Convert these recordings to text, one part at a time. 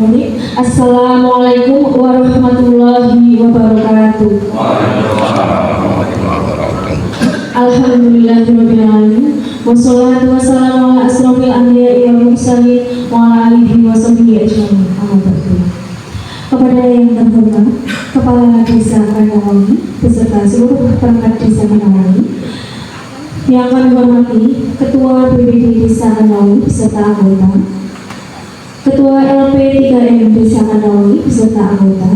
Assalamualaikum warahmatullahi wabarakatuh. Alhamdulillahirrahmanirrahim. Wassalatu wassalamu ala asrofil anbiya'i wal mursalin wa ala alihi wa sahbihi ajma'in. Kepada yang terhormat Kepala Desa Kanawangi beserta seluruh perangkat Desa Kanawangi, yang kami hormati Ketua BPD Desa Kanawangi beserta anggota, Ketua LP 3M Desa Kanawangi beserta anggota,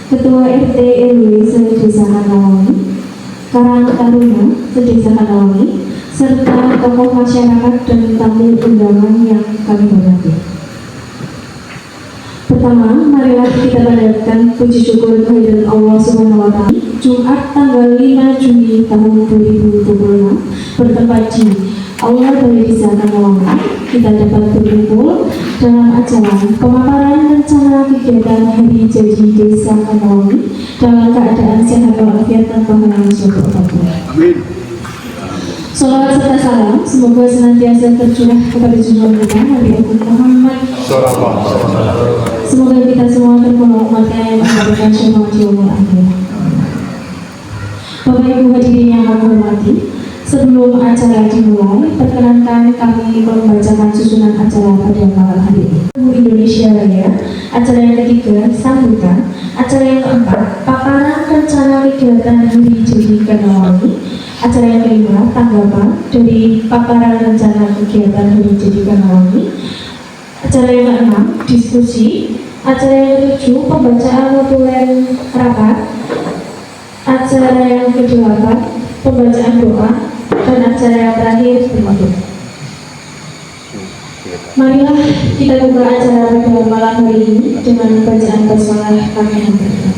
Ketua RT RW se-Desa Kanawangi, Karang Taruna se-Desa Kanawangi, serta tokoh masyarakat dan tamu undangan yang kami hormati. Pertama, marilah kita panjatkan puji syukur kehadirat Allah Subhanahu wa Ta'ala. Jumat tanggal 5 Juni tahun 2026 bertempat di Aula Balai Desa Kanawangi, kita dapat berkumpul dalam acara pemaparan rencana kegiatan Hari Jadi Desa Kanawangi dalam keadaan sehat walafiat tanpa mengalami suatu apapun. Amin. Salawat serta salam semoga senantiasa tercurah kepada junjungan kita Nabi Agung Muhammad. Semoga kita semua tergolong umatnya yang mendapatkan syafaat yaumul akhir. Bapak Ibu hadirin yang kami hormati, sebelum acara dimulai, perkenankan kami membacakan susunan acara pada malam hari ini. Indonesia Raya, acara yang ketiga, sambutan, acara yang keempat, paparan rencana kegiatan Hari Jadi Kanawangi, acara yang kelima, tanggapan dari paparan rencana kegiatan Hari Jadi Kanawangi, acara yang keenam, diskusi, acara yang ketujuh, pembacaan notulen rapat, acara yang kedelapan, pembacaan doa, dan acara yang terakhir penutup. Marilah kita buka acara pada malam hari ini dengan bacaan basmalah kami hantarkan.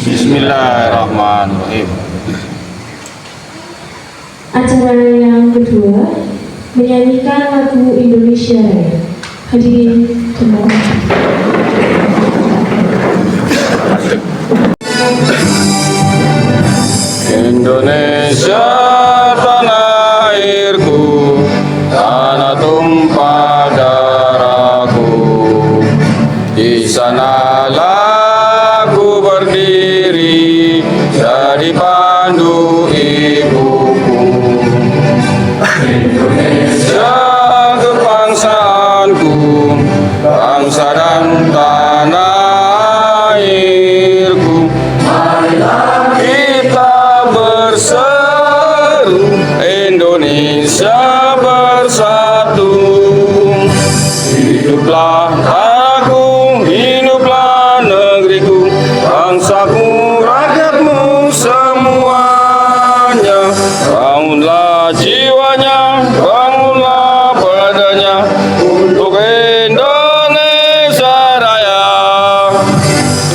Bismillahirrahmanirrahim. Acara yang kedua, menyanyikan lagu Indonesia Raya. Hadirin terima Indonesia tanah airku, tanah tumpah darahku. Di sanalah ku berdiri, jadi pandu ibuku. Indonesia kebangsaanku, bangsa dan tanah airku. Marilah kita berseru, Indonesia bersatu. Hiduplah aku, hiduplah negeriku, bangsaku, rakyatmu semuanya. Bangunlah jiwanya, bangunlah badannya untuk Indonesia Raya.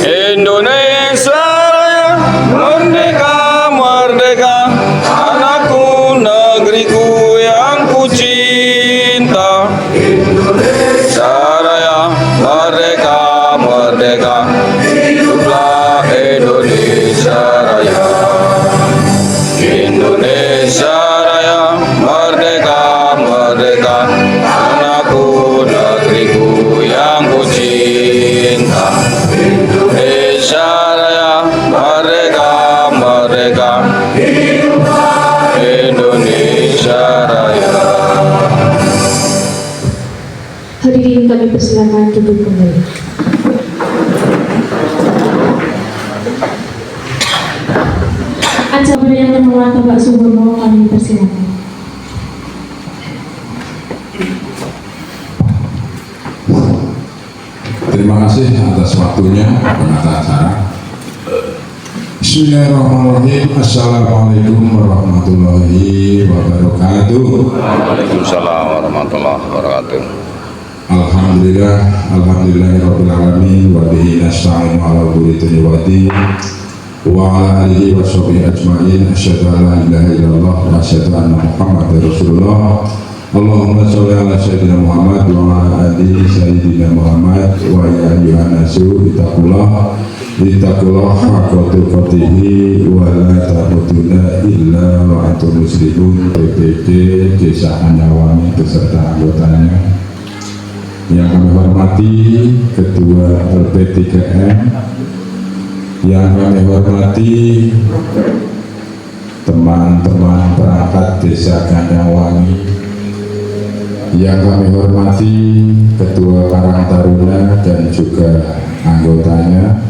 Indonesia Raya, merdeka, merdeka, anakku, negeriku yang ku cinta. Indonesia Raya, merdeka, merdeka, hiduplah Indonesia Raya. Indonesia Raya, merdeka, merdeka, anakku, negeriku yang ku cinta. Indonesia Raya, merdeka, merdeka, hiduplah Indonesia Raya. Hadirin kami persilakan duduk kembali. Acara yang terhormat Bapak Subono kami persilakan. Terima kasih atas waktunya penata acara. Bismillahirrahmanirrahim. Assalamualaikum warahmatullahi wabarakatuh. Waalaikumsalam warahmatullahi wabarakatuh. Alhamdulillah, alhamdulillahirabbil alamin wa bihi nasta'inu ala umuri dunya wa din wa ala alihi wa sahbihi ajma'in. Asyhadu an la ilaha illallah wa asyhadu anna Muhammadar Rasulullah. Allahumma sholli ala sayyidina Muhammad wa ala ali sayyidina Muhammad. Wa ya ayyuhan nasu ittaqullah haqqa tuqatih wa la tamutunna illa wa antum muslimun. PPD Desa Kanawangi beserta anggotanya, yang kami hormati Ketua LP3M, yang kami hormati teman-teman perangkat Desa Ganyawangi, yang kami hormati Ketua Karang Taruna dan juga anggotanya,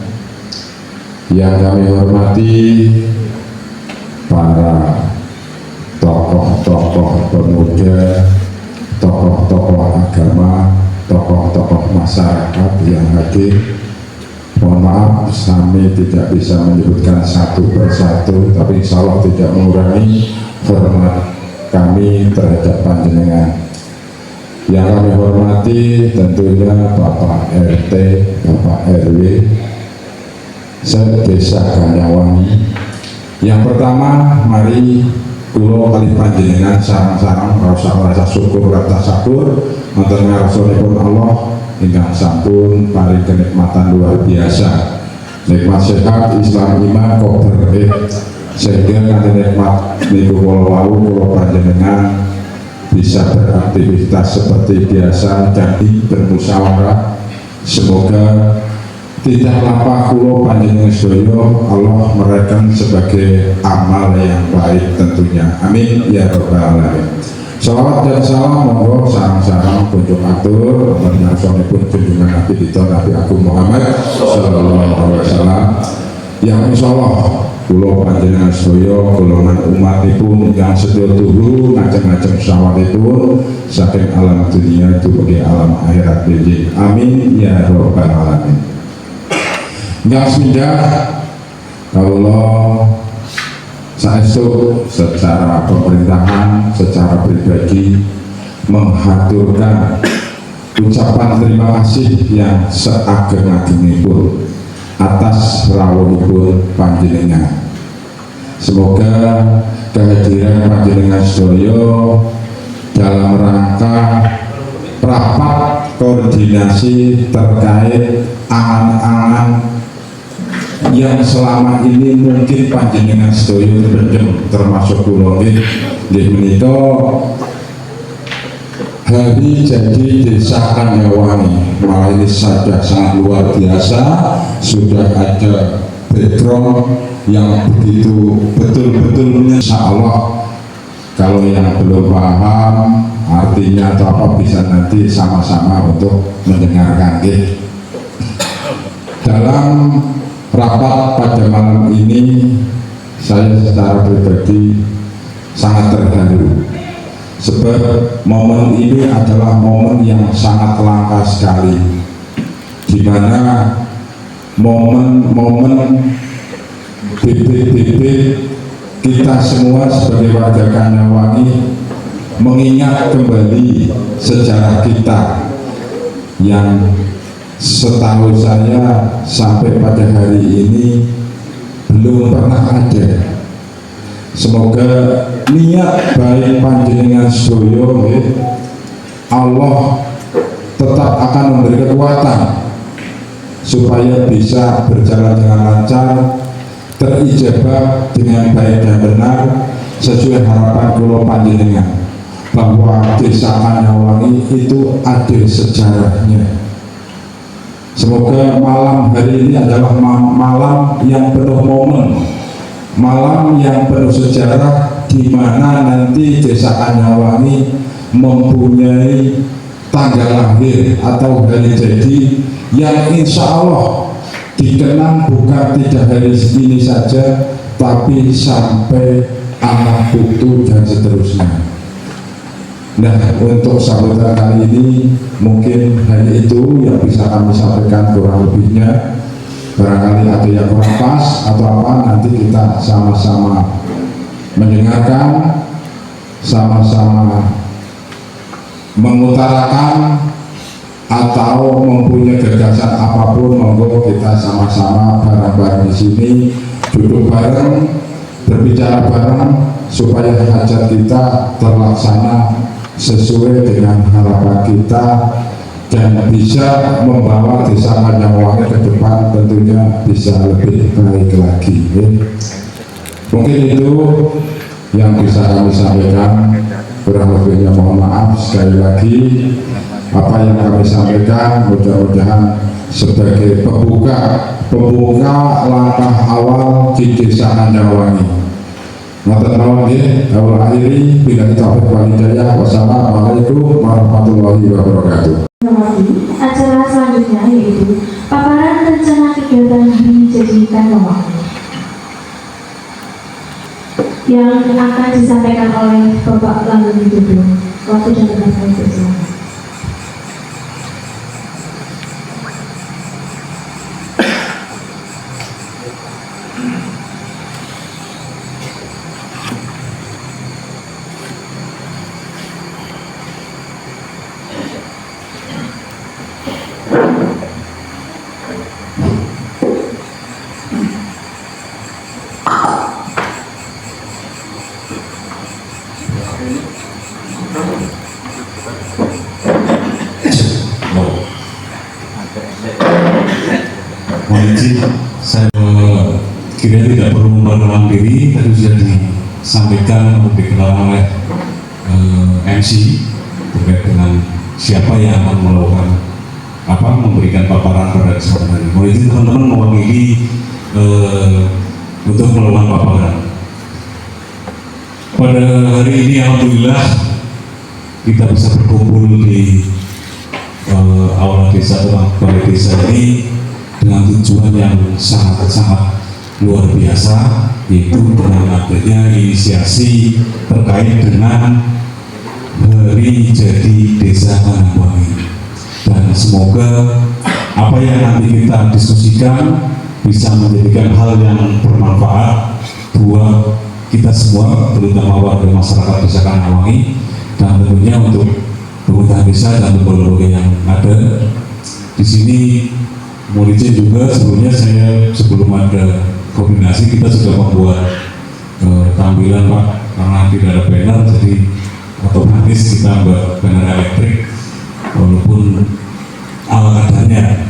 yang kami hormati para tokoh-tokoh pemuda, tokoh-tokoh agama, tokoh-tokoh masyarakat yang hadir. Mohon maaf, kami tidak bisa menyebutkan satu persatu, tapi insya Allah tidak mengurangi hormat kami terhadap panjenengan. Yang kami hormati tentunya Bapak RT, Bapak RW, Desa Ganyawangi. Yang pertama, mari kulo kali panjenengan sarang-sarang rasa syukur rasa syukur wonten ngarsanipun Allah ingkang sampun paring kenikmatan luar biasa, nikmat sehat Islam iman kok berkah, sehingga kanthi nikmat niku kula wau kula panjenengan bisa beraktivitas seperti biasa dan bermusyawarah. Semoga tidak lapah kulo panjenengan sedaya Allah mereken sebagai amal yang baik tentunya. Amin ya rabbal alamin. Salawat dan salam monggo sareng-sareng kunjuk atur menarsanipun junjungan Nabi kita Nabi Agung Muhammad sallallahu alaihi wasallam, yang insyaallah kula panjenengan sedaya golongan umatipun ingkang sedaya turu ngajeng-ngajeng syawalipun saking alam dunia dumugi alam akhirat nggih. Amin ya rabbal alamin. Ingkang semindah kawula saestu secara pemerintahan, secara pribadi menghaturkan ucapan terima kasih yang seageng-agengipun atas rawuhipun panjenengan. Semoga kehadiran panjenengan sedaya dalam rangka rapat koordinasi terkait angan-angan yang selama ini mungkin panjenengan sedaya pendem termasuk kula nggih menika hari jadi Desa Ganyawangi. Malah ini saja sangat luar biasa, sudah ada background yang begitu betul-betul. Insya Allah kalau yang belum paham artinya atau apa bisa nanti sama-sama untuk mendengarkan. Dalam rapat pada malam ini saya secara pribadi sangat terharu, sebab momen ini adalah momen yang sangat langka sekali, di mana momen-momen bibit-bibit kita semua sebagai warga Ganyawangi mengingat kembali sejarah kita yang setahu saya sampai pada hari ini belum pernah ada. Semoga niat baik panjenengan sedaya Allah tetap akan memberi kekuatan supaya bisa berjalan dengan lancar, terijabah dengan baik dan benar sesuai harapan kula panjenengan, bahwa Desa Ganyawangi itu ada sejarahnya. Semoga malam hari ini adalah malam yang penuh momen, malam yang penuh sejarah, di mana nanti Desa Ganyawangi mempunyai tanggal lahir atau hari jadi yang insya Allah dikenang bukan tidak hari ini saja, tapi sampai anak putu dan seterusnya. Nah, untuk sambutan kali ini mungkin hanya itu yang bisa kami sampaikan, kurang lebihnya barangkali ada yang kurang pas atau apa, nanti kita sama-sama mendengarkan, sama-sama mengutarakan, atau mempunyai gagasan apapun, monggo kita sama-sama bareng-bareng di sini, duduk bareng, berbicara bareng supaya hajat kita terlaksana sesuai dengan harapan kita dan bisa membawa Desa Ganyawangi ke depan tentunya bisa lebih baik lagi. Mungkin itu yang bisa kami sampaikan, kurang lebihnya mohon maaf sekali lagi. apa yang kami sampaikan mudah-mudahan sebagai pembuka langkah awal di Desa Anyawangi. Matur nuwun nggih, kawula akhiri billahi taufiq wal hidayah. Wassalamualaikum warahmatullahi wabarakatuh. Acara selanjutnya yaitu paparan rencana kegiatan dijadikan nomor yang akan disampaikan oleh Bapak Langgun Widodo. Waktu dan tempat saya silakan. Saya kira tidak perlu memperkenalkan diri, tadi sudah disampaikan atau dikenalkan oleh MC terkait dengan siapa yang akan melakukan memberikan paparan pada kesempatan ini. Mohon izin teman-teman mewakili untuk melakukan paparan. Pada hari ini alhamdulillah kita bisa berkumpul di aula desa atau balai desa ini dengan tujuan yang sangat-sangat luar biasa, yaitu dengan adanya inisiasi terkait dengan Hari Jadi Desa Anyawangi. Dan semoga apa yang nanti kita diskusikan bisa menjadikan hal yang bermanfaat buat kita semua, terutama warga masyarakat Desa Anyawangi, dan tentunya untuk pemerintah desa dan lembaga yang ada di sini. Mohon izin juga sebelumnya saya sebelum ada koordinasi kita sudah membuat tampilan Pak, karena tidak ada banner jadi otomatis kita buat banner elektrik walaupun ala kadarnya.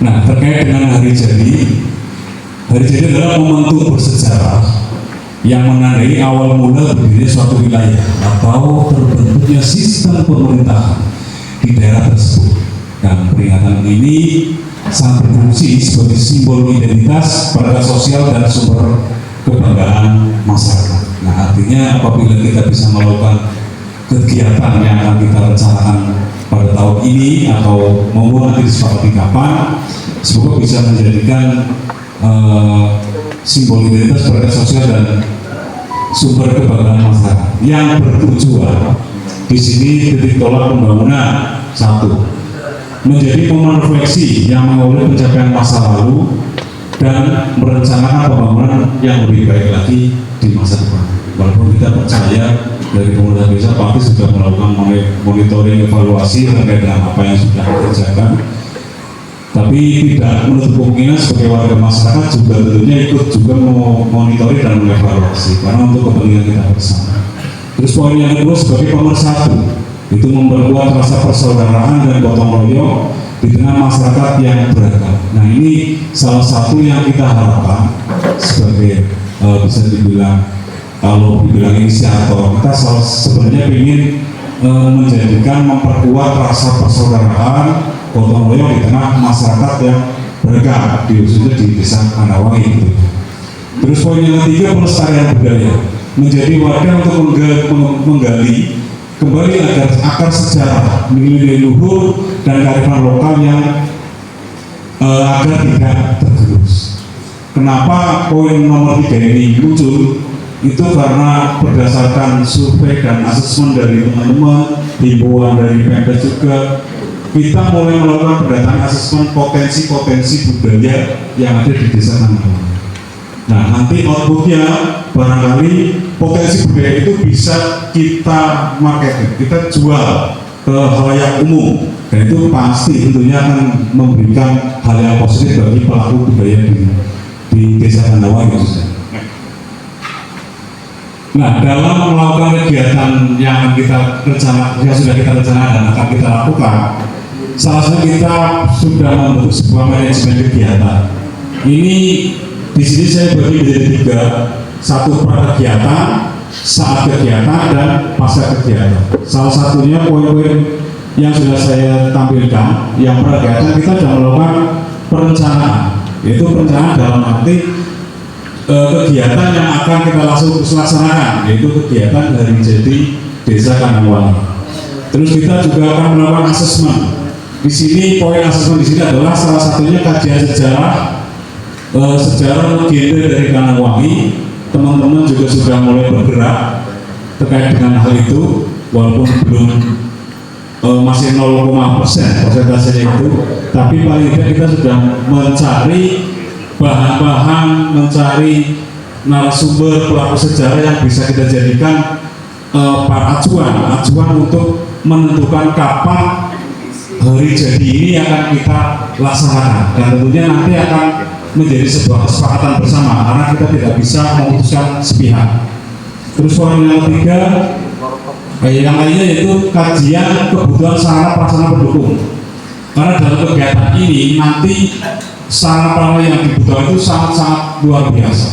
Nah, terkait dengan hari jadi adalah momentum bersejarah yang menandai awal mula berdirinya suatu wilayah atau terbentuknya sistem pemerintahan di daerah tersebut. Dan peringatan ini sangat berfungsi sebagai simbol identitas, peradaban sosial dan sumber kebanggaan masyarakat. Nah, artinya apabila kita bisa melakukan kegiatan yang akan kita rencanakan pada tahun ini atau maupun nanti disepakati kapan, semoga bisa menjadikan simbol identitas, peradaban sosial dan sumber kebanggaan masyarakat yang bertujuan di sini titik tolak pembangunan. Satu, menjadi momen refleksi yang mengawali pencapaian masa lalu dan merencanakan pembangunan yang lebih baik lagi di masa depan. Walaupun kita percaya dari pemerintah desa pasti sudah melakukan monitoring evaluasi terkait dengan apa yang sudah dikerjakan, tapi tidak menutup kemungkinan sebagai warga masyarakat juga tentunya ikut juga memonitori dan mengevaluasi karena untuk kepentingan kita bersama. Terus poin yang kedua sebagai pemersatu, itu memperkuat rasa persaudaraan dan gotong royong di tengah masyarakat yang beragam. Nah, ini salah satu yang kita harapkan sebagai bisa dibilang, kalau dibilang inisiator, kita sebenarnya ingin menjadikan memperkuat rasa persaudaraan gotong royong di tengah masyarakat yang beragam, khususnya di Desa Anyawangi gitu. Terus poin yang ketiga, pelestarian budaya, menjadi wadah untuk menggali kembali agar akar sejarah, nilai-nilai luhur dan kearifan lokal yang agar tidak tergerus. Kenapa poin nomor 3 ini muncul? Itu karena berdasarkan survei dan asesmen dari teman-teman, himbauan dari Pemda juga, kita mulai melakukan pendataan asesmen potensi-potensi budaya yang ada di Desa Anyawangi. Nah, nanti outputnya barangkali potensi budaya itu bisa kita marketing, kita jual ke khalayak umum, dan itu pasti tentunya akan memberikan hal yang positif bagi pelaku budaya di Desa Anyawangi. Nah, dalam melakukan kegiatan yang kita yang sudah kita rencanakan dan akan kita lakukan, salah satu kita sudah membentuk sebuah manajemen kegiatan. Ini di sini saya bagi menjadi 3, 1 prakegiatan, saat kegiatan dan pasca kegiatan. Salah satunya poin-poin yang sudah saya tampilkan, yang berkaitan kita sudah melakukan perencanaan, yaitu perencanaan dalam arti kegiatan yang akan kita langsung laksanakan, yaitu kegiatan hari jadi Desa Kandangwangi. Terus kita juga akan melakukan asesmen. Di sini poin asesmen di sini adalah salah satunya kajian sejarah legenda dari Kandangwangi. Teman-teman juga sudah mulai bergerak terkait dengan hal itu, walaupun belum masih 0,% persentasenya itu, tapi paling tidak kita sudah mencari bahan-bahan, mencari narasumber pelaku sejarah yang bisa kita jadikan acuan untuk menentukan kapan hari jadi ini akan kita laksanakan, dan tentunya nanti akan menjadi sebuah kesepakatan bersama karena kita tidak bisa memutuskan sepihak. Terus poin yang ketiga, yang lainnya yaitu kajian kebutuhan sarana prasarana pendukung. Karena dalam kegiatan ini nanti sarana prasarana yang dibutuhkan itu sangat-sangat luar biasa.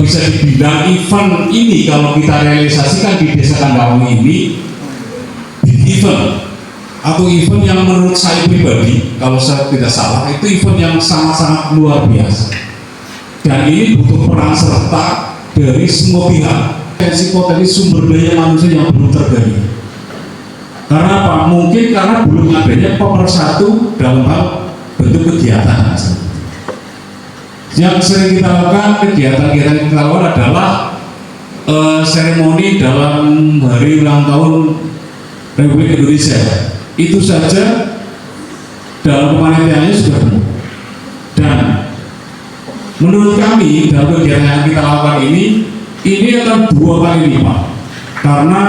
Bisa dibilang event ini kalau kita realisasikan di Desa Kandangwangi ini big event, atau event yang menurut saya pribadi, kalau saya tidak salah, itu event yang sangat-sangat luar biasa. Dan ini butuh peran serta dari semua pihak, potensi sumber daya manusia yang belum tergali. Karena apa? Mungkin karena belum adanya pemersatu dalam hal bentuk kegiatan. Yang sering kita lakukan, kegiatan-kegiatan yang kita lakukan adalah seremoni dalam hari ulang tahun Republik Indonesia. Itu saja dalam kepanitiaannya sudah penuh. Dan menurut kami dalam kegiatan yang kita lakukan ini akan 2 kali lipat, karena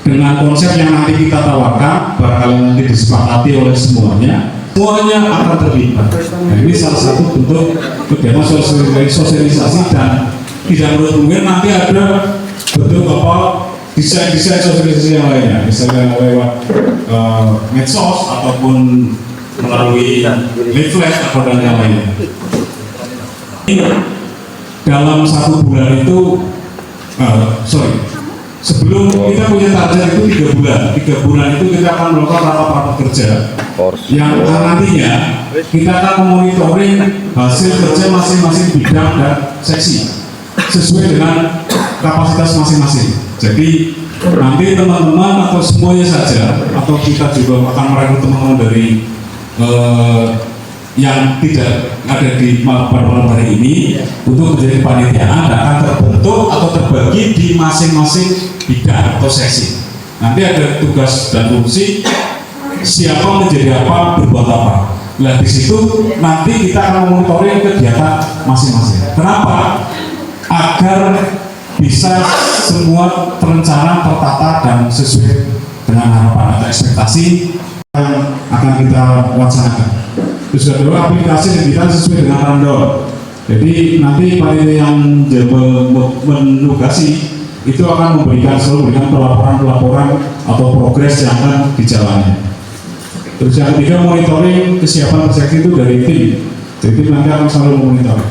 dengan konsep yang nanti kita tawarkan, barangkali nanti disepakati oleh semuanya akan terlibat. Nah, ini salah satu bentuk kegiatan sosialisasi, dan tidak menurut mungkin nanti ada bentuk desain-desain sosialisasi yang lainnya, misalnya lewat medsos ataupun melalui leaflet atau dan yang lainnya. Dalam 1 bulan itu, sebelum kita punya target itu 3 bulan. 3 bulan itu kita akan melakukan rapat-rapat kerja yang nantinya kita akan memonitoring hasil kerja masing-masing bidang dan seksi sesuai dengan kapasitas masing-masing. Jadi nanti teman-teman atau semuanya saja, atau kita juga akan merekrut teman-teman dari yang tidak ada di pada malam hari ini untuk menjadi panitia, dan akan terbentuk atau terbagi di masing-masing bidang atau seksi. Nanti ada tugas dan fungsi, siapa menjadi apa, berbuat apa. Nah di situ nanti kita akan memonitoring kegiatan masing-masing. Kenapa? Agar bisa semua terencana, tertata, dan sesuai dengan harapan atau ekspektasi yang akan kita laksanakan. Terus kedua, aplikasi digital sesuai dengan rundown. Jadi nanti panitia yang menugasi itu akan selalu memberikan pelaporan atau progres yang akan dijalani. Terus yang ketiga, monitoring kesiapan seksi itu dari tim. Jadi tim nanti akan selalu memonitor.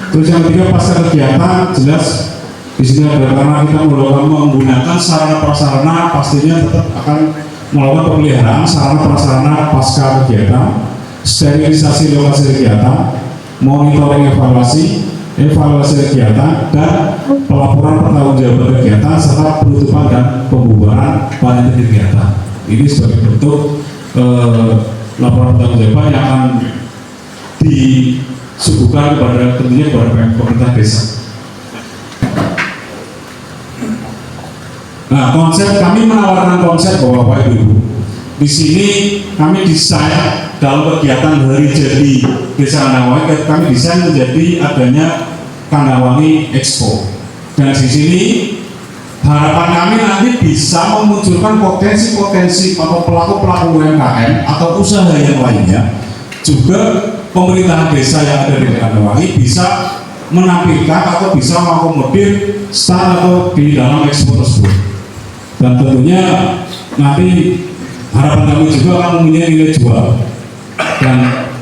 Terus yang ketiga, pasca kegiatan jelas di sini ada, karena kita menggunakan sarana prasarana, pastinya tetap akan melakukan pemeliharaan sarana prasarana pasca kegiatan, sterilisasi lokasi kegiatan, monitoring evaluasi kegiatan, dan pelaporan pertanggungjawaban kegiatan serta penutupan dan pembubaran panitia kegiatan. Ini sebagai bentuk laporan pertanggungjawaban yang akan disuguhkan kepada tentunya kepada pemerintah desa. Nah, kami menawarkan konsep bahwa Bapak Ibu, di sini kami desain dalam kegiatan hari jadi Desa Kandangwangi, kami desain menjadi adanya Kandangwangi Expo. Dan di sini harapan kami nanti bisa memunculkan potensi-potensi atau pelaku-pelaku UMKM atau usaha yang lainnya, juga pemerintahan desa yang ada di Kandangwangi bisa menampilkan atau bisa mengakomodir stand atau di dalam expo tersebut. Dan tentunya nanti harapan kami juga akan mempunyai nilai jual. Dan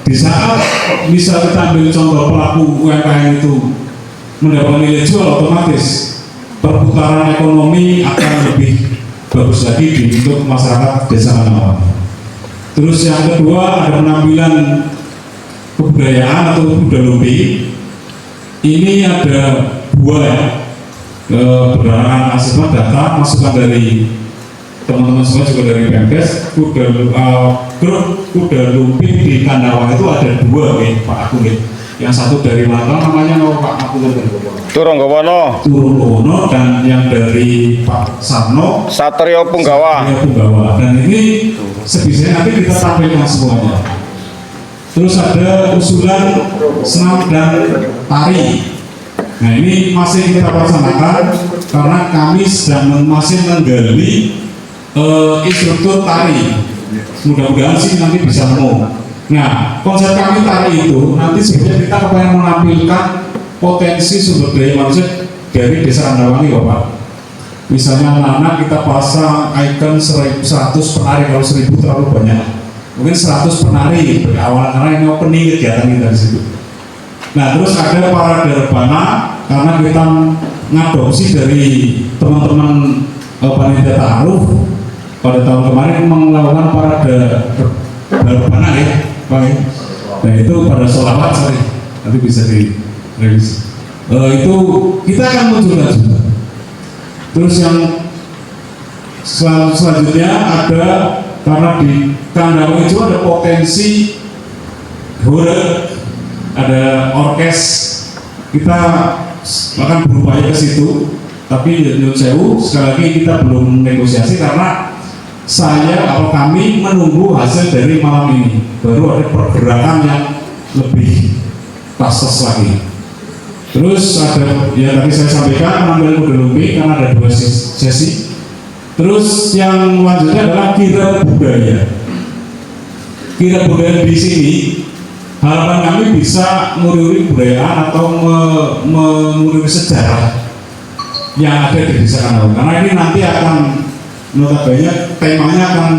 di saat misal kita ambil contoh pelaku UMKM itu mendapatkan nilai jual, otomatis perputaran ekonomi akan lebih bagus lagi untuk masyarakat Desa Kandawangi. Terus yang kedua ada penampilan kebudayaan atau budaya lumping. Ini ada dua ya, berdasarkan hasil data masukan dari teman-teman semua juga dari Pemkes. Grup kuda lumping di Kandawangi itu ada dua nih Pak Agung nih. Yang satu dari mana namanya Pak Agung Turunggawono, Turunggawono, dan yang dari Pak Sarno Satrio Punggawa. Dan ini sebisanya nanti kita tampilkan semuanya. Terus ada usulan senam dan tari. Nah ini masih kita laksanakan karena kami sedang masih menggali instruktur tari. Mudah-mudahan sih nanti bisa nemu. Nah konsep kami tari itu nanti sebenarnya kita pengen menampilkan potensi sumber daya manusia dari Desa Kandawangi, Bapak. Misalnya anak-anak kita pasang ikon 100 penari, kalau 1000 terlalu banyak. Mungkin 100 penari awal karena ini opening kegiatan kita di situ. Nah terus ada parade rebana karena kita ngadopsi dari teman-teman panitia ta'aruf pada tahun kemarin melakukan parade rebana ya, Pak. Nah itu pada sholawat sorry, nanti bisa direvisi. Itu kita akan munculkan juga. Terus yang selanjutnya ada karena di Kandawangi itu ada potensi hore, ada orkes, kita akan berupaya ke situ. Tapi nyun sewu sekali lagi kita belum negosiasi karena saya atau kami menunggu hasil dari malam ini, baru ada pergerakan yang lebih pastos lagi. Terus ada ya tadi saya sampaikan penampilan kuda lumping karena ada 2 sesi. Terus yang selanjutnya adalah kira budaya. Kira budaya di sini harapan kami bisa nguri budaya atau menguri sejarah yang ada di Desa Kandawangi. Karena ini nanti akan notabene temanya akan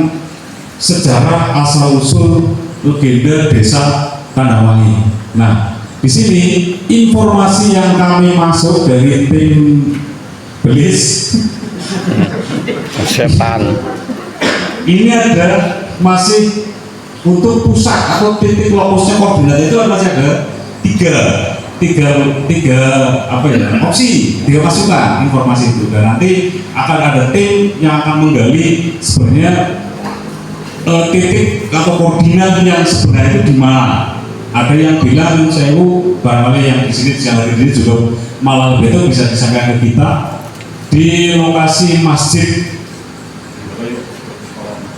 sejarah asal usul legenda Desa Kandawangi. Nah, di sini informasi yang kami masuk dari tim Belis Setan. ini ada masih untuk pusat atau titik lokusnya koordinat itu masih ada tiga apa ya opsi, 3 masukan informasi itu, dan nanti akan ada tim yang akan menggali sebenarnya titik atau koordinat yang sebenarnya itu di mana. Ada yang bilang sewu barangkali yang di sini siang hari ini juga malah itu bisa disampaikan ke kita di lokasi masjid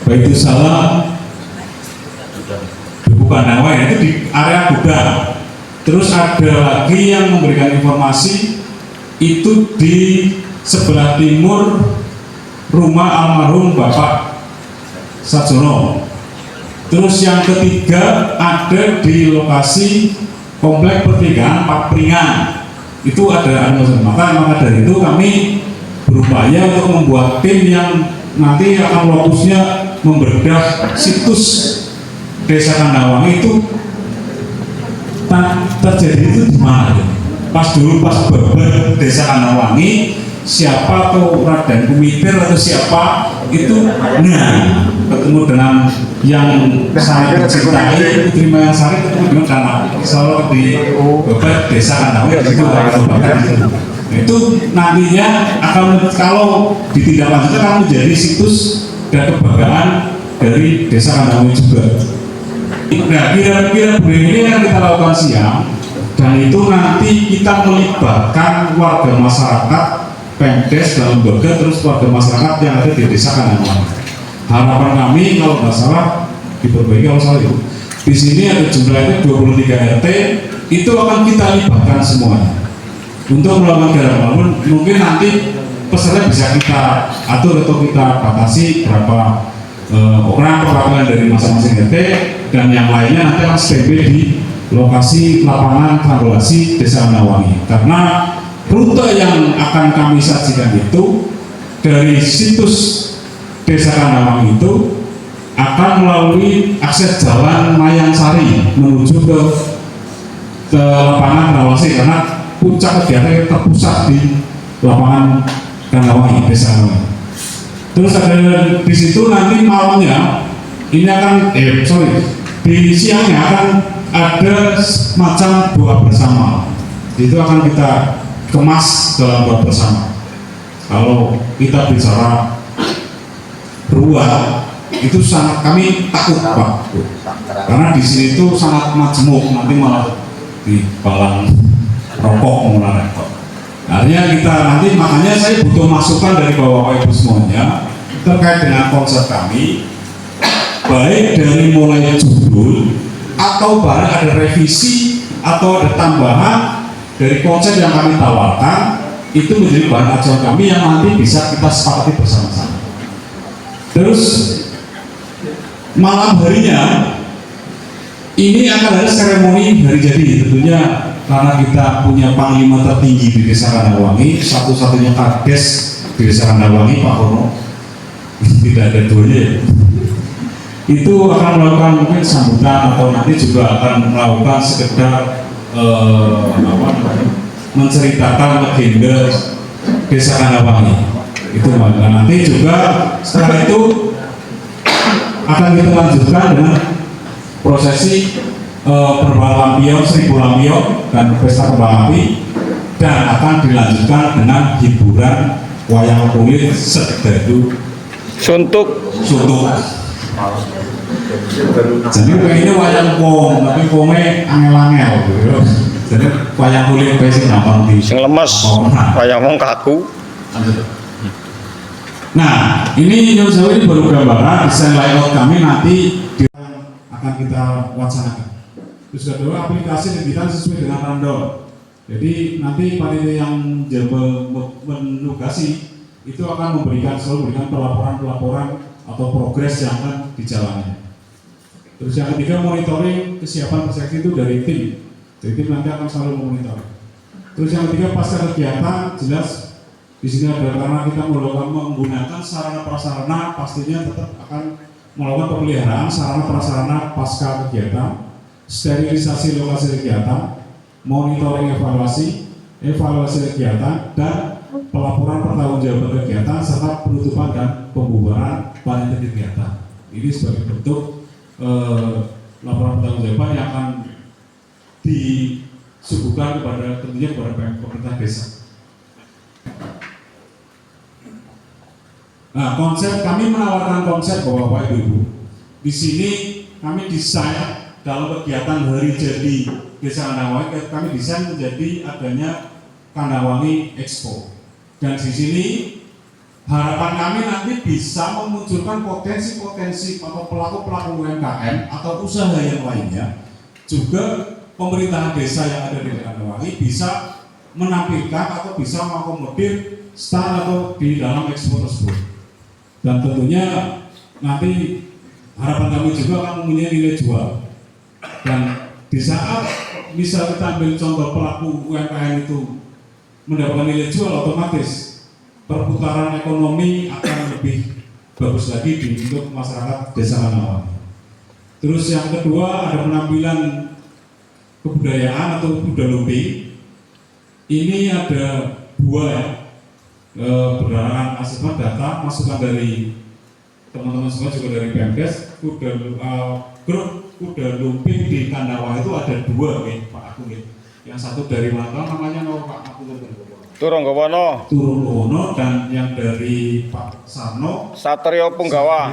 Baitul Salam bukan Kandawangi, itu di area gudang. Terus ada lagi yang memberikan informasi itu di sebelah timur rumah almarhum Bapak Sajono. Terus yang ketiga ada di lokasi komplek pertigaan Papringan, itu ada maka dari itu kami berupaya untuk membuat tim yang nanti akan fokusnya membedah situs Desa Kandawangi itu terjadi itu di mana? Pas beber Desa Kandawangi siapa tuh Raden Kumitir atau siapa itu, nah ketemu dengan yang sangat dicintai Putri Mayangsari, ketemu dengan Kandawangi selalu di beber Desa Kandawangi itu nantinya akan kalau ditindaklanjuti akan menjadi situs dan kebanggaan dari Desa Kandawangi juga. Nah, kira-kira ini yang kita lakukan siang, dan itu nanti kita melibatkan warga masyarakat, Pemkes dan lembaga, terus warga masyarakat yang ada di Desa Kandawangi. Harapan kami kalau nggak salah diperbaiki kalau salah itu di sini ada jumlahnya 23 RT, itu akan kita libatkan semuanya untuk melakukan gerakan. Mungkin nanti peserta bisa kita atur atau kita batasi berapa orang perwakilan dari masing-masing RT, dan yang lainnya nanti akan standby di lokasi lapangan triangulasi Desa Kandawangi. Karena rute yang akan kami sajikan itu dari situs Desa Kandawangi itu akan melalui akses jalan Mayangsari menuju ke lapangan triangulasi, karena puncak kegiatan yang terpusat di lapangan Kandawangi, Desa Kandawangi. Terus ada di situ nanti malamnya ini akan di siangnya akan ada semacam doa bersama. Itu akan kita kemas dalam doa bersama. Kalau kita bicara ruah itu sangat kami takut Pak, karena di sini itu sangat majemuk, nanti malah dibalang rokok mulai repot. Artinya kita nanti, makanya saya butuh masukan dari Bapak Ibu semuanya terkait dengan konsep kami, baik dari mulai judul atau barang ada revisi atau ada tambahan dari konsep yang kami tawarkan, itu menjadi bahan acuan kami yang nanti bisa kita sepakati bersama-sama. Terus malam harinya ini akan ada seremoni hari jadi, tentunya karena kita punya panglima tertinggi di Desa Kandawangi, satu-satunya kades di Desa Kandawangi, Pak Kono, tidak ada duanya. Itu akan melakukan mungkin sambutan atau nanti juga akan melakukan sekedar menceritakan legenda Desa Kandawangi. Itu nanti juga setelah itu akan kita lanjutkan dengan prosesi perbal lampion, 1000 lampion dan pesta kembang api, dan akan dilanjutkan dengan hiburan wayang kulit sedadu Suntuk. Jadi kayaknya wayang kong, tapi kongnya angel-angel gitu. Jadi wayang kulit pasti gampang di Sing lemes. Wayang wong kaku. Nah, ini Nyonya Sewu ini baru gambaran desain layout kami nanti akan kita wacanakan. Terus kedua, aplikasi digital sesuai dengan random. Jadi nanti panitia yang menugasi itu akan selalu memberikan pelaporan atau progres yang akan dijalani. Terus yang ketiga, monitoring kesiapan persepsi itu dari tim. Jadi tim nanti akan selalu memonitor. Terus yang ketiga, pasca kegiatan jelas di sini ada, karena kita menggunakan sarana prasarana, pastinya tetap akan melakukan pemeliharaan sarana prasarana pasca kegiatan, sterilisasi lokasi kegiatan, monitoring evaluasi kegiatan, dan pelaporan pertanggungjawaban kegiatan serta penutupan dan pembubaran panitia kegiatan. Ini sebagai bentuk laporan pertanggungjawaban yang akan disuguhkan kepada tentunya kepada pemerintah desa. Nah, kami menawarkan konsep Bapak Ibu. Di sini kami desain dalam kegiatan hari jadi Desa Kandawangi, kami desain menjadi adanya Kandawangi Expo. Dan di sini harapan kami nanti bisa memunculkan potensi-potensi atau pelaku-pelaku UMKM atau usaha yang lainnya, juga pemerintahan desa yang ada di Kandawangi bisa menampilkan atau bisa mengakomodir stand atau di dalam expo tersebut. Dan tentunya nanti harapan kami juga akan mempunyai nilai jual. Dan di saat bisa kita ambil contoh pelaku UMKM itu mendapatkan nilai jual, otomatis perputaran ekonomi akan lebih bagus lagi untuk masyarakat Desa Kandawangi. Terus yang kedua, ada penampilan kebudayaan atau kuda lumping. Ini ada dua berdasarkan hasil data masukan dari teman-teman semua, juga dari Pemkes. Grup kuda lumping di Kandawangi itu ada dua, Pak Aku. Yang satu dari mana namanya Pak Aku? Turung Gowono, dan yang dari Pak Sarno Satrio Punggawa.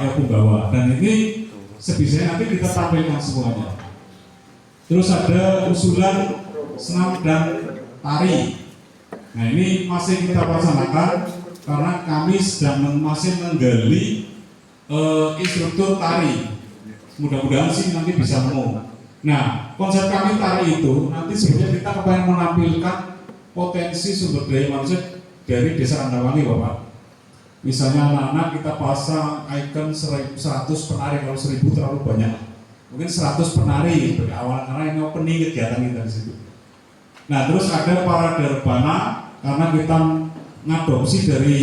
Dan ini sebisanya nanti kita tampilkan semuanya. Terus ada usulan senam dan tari. Nah, ini masih kita laksanakan karena kami sedang masih menggali instruktur tari. Mudah-mudahan sih nanti bisa nemu. Nah, konsep kami tari itu nanti sebenarnya kita kepengen menampilkan potensi sumber daya manusia dari Desa Kandawangi, Bapak. Misalnya anak-anak kita pasang ikon 100 penari, kalau 1000 terlalu banyak. Mungkin 100 penari sebagai awal, karena ini opening kegiatan kita di situ. Nah, terus ada parade rebana, karena kita ngadopsi dari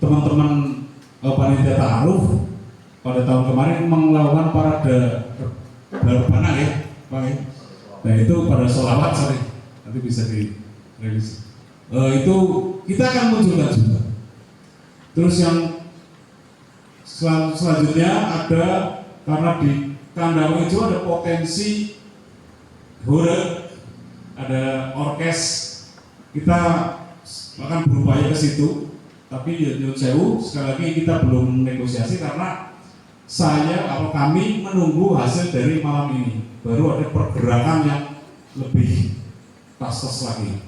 teman-teman panitia ta'aruf pada tahun kemarin melakukan parade rebana ya, Pak. Nah, itu pada sholawat, nanti bisa revisi. Itu kita akan munculkan juga. Terus yang selanjutnya ada, karena di Kandawa itu ada potensi horor, ada orkes, kita akan berupaya ke situ. Tapi nyun sewu, sekali lagi kita belum negosiasi karena saya atau kami menunggu hasil dari malam ini. Baru ada pergerakan yang lebih tas lagi.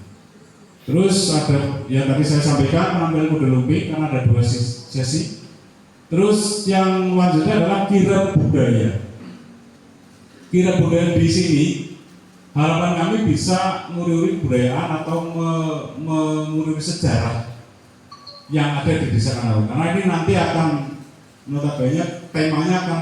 Terus ada yang tadi saya sampaikan penampilan kuda lumping karena ada 2 sesi. Terus yang lanjutnya adalah kirab budaya. Kirab budaya di sini harapan kami bisa nguri-uri kebudayaan atau menguri sejarah yang ada di Desa Kandawa. Karena ini nanti akan notabene temanya akan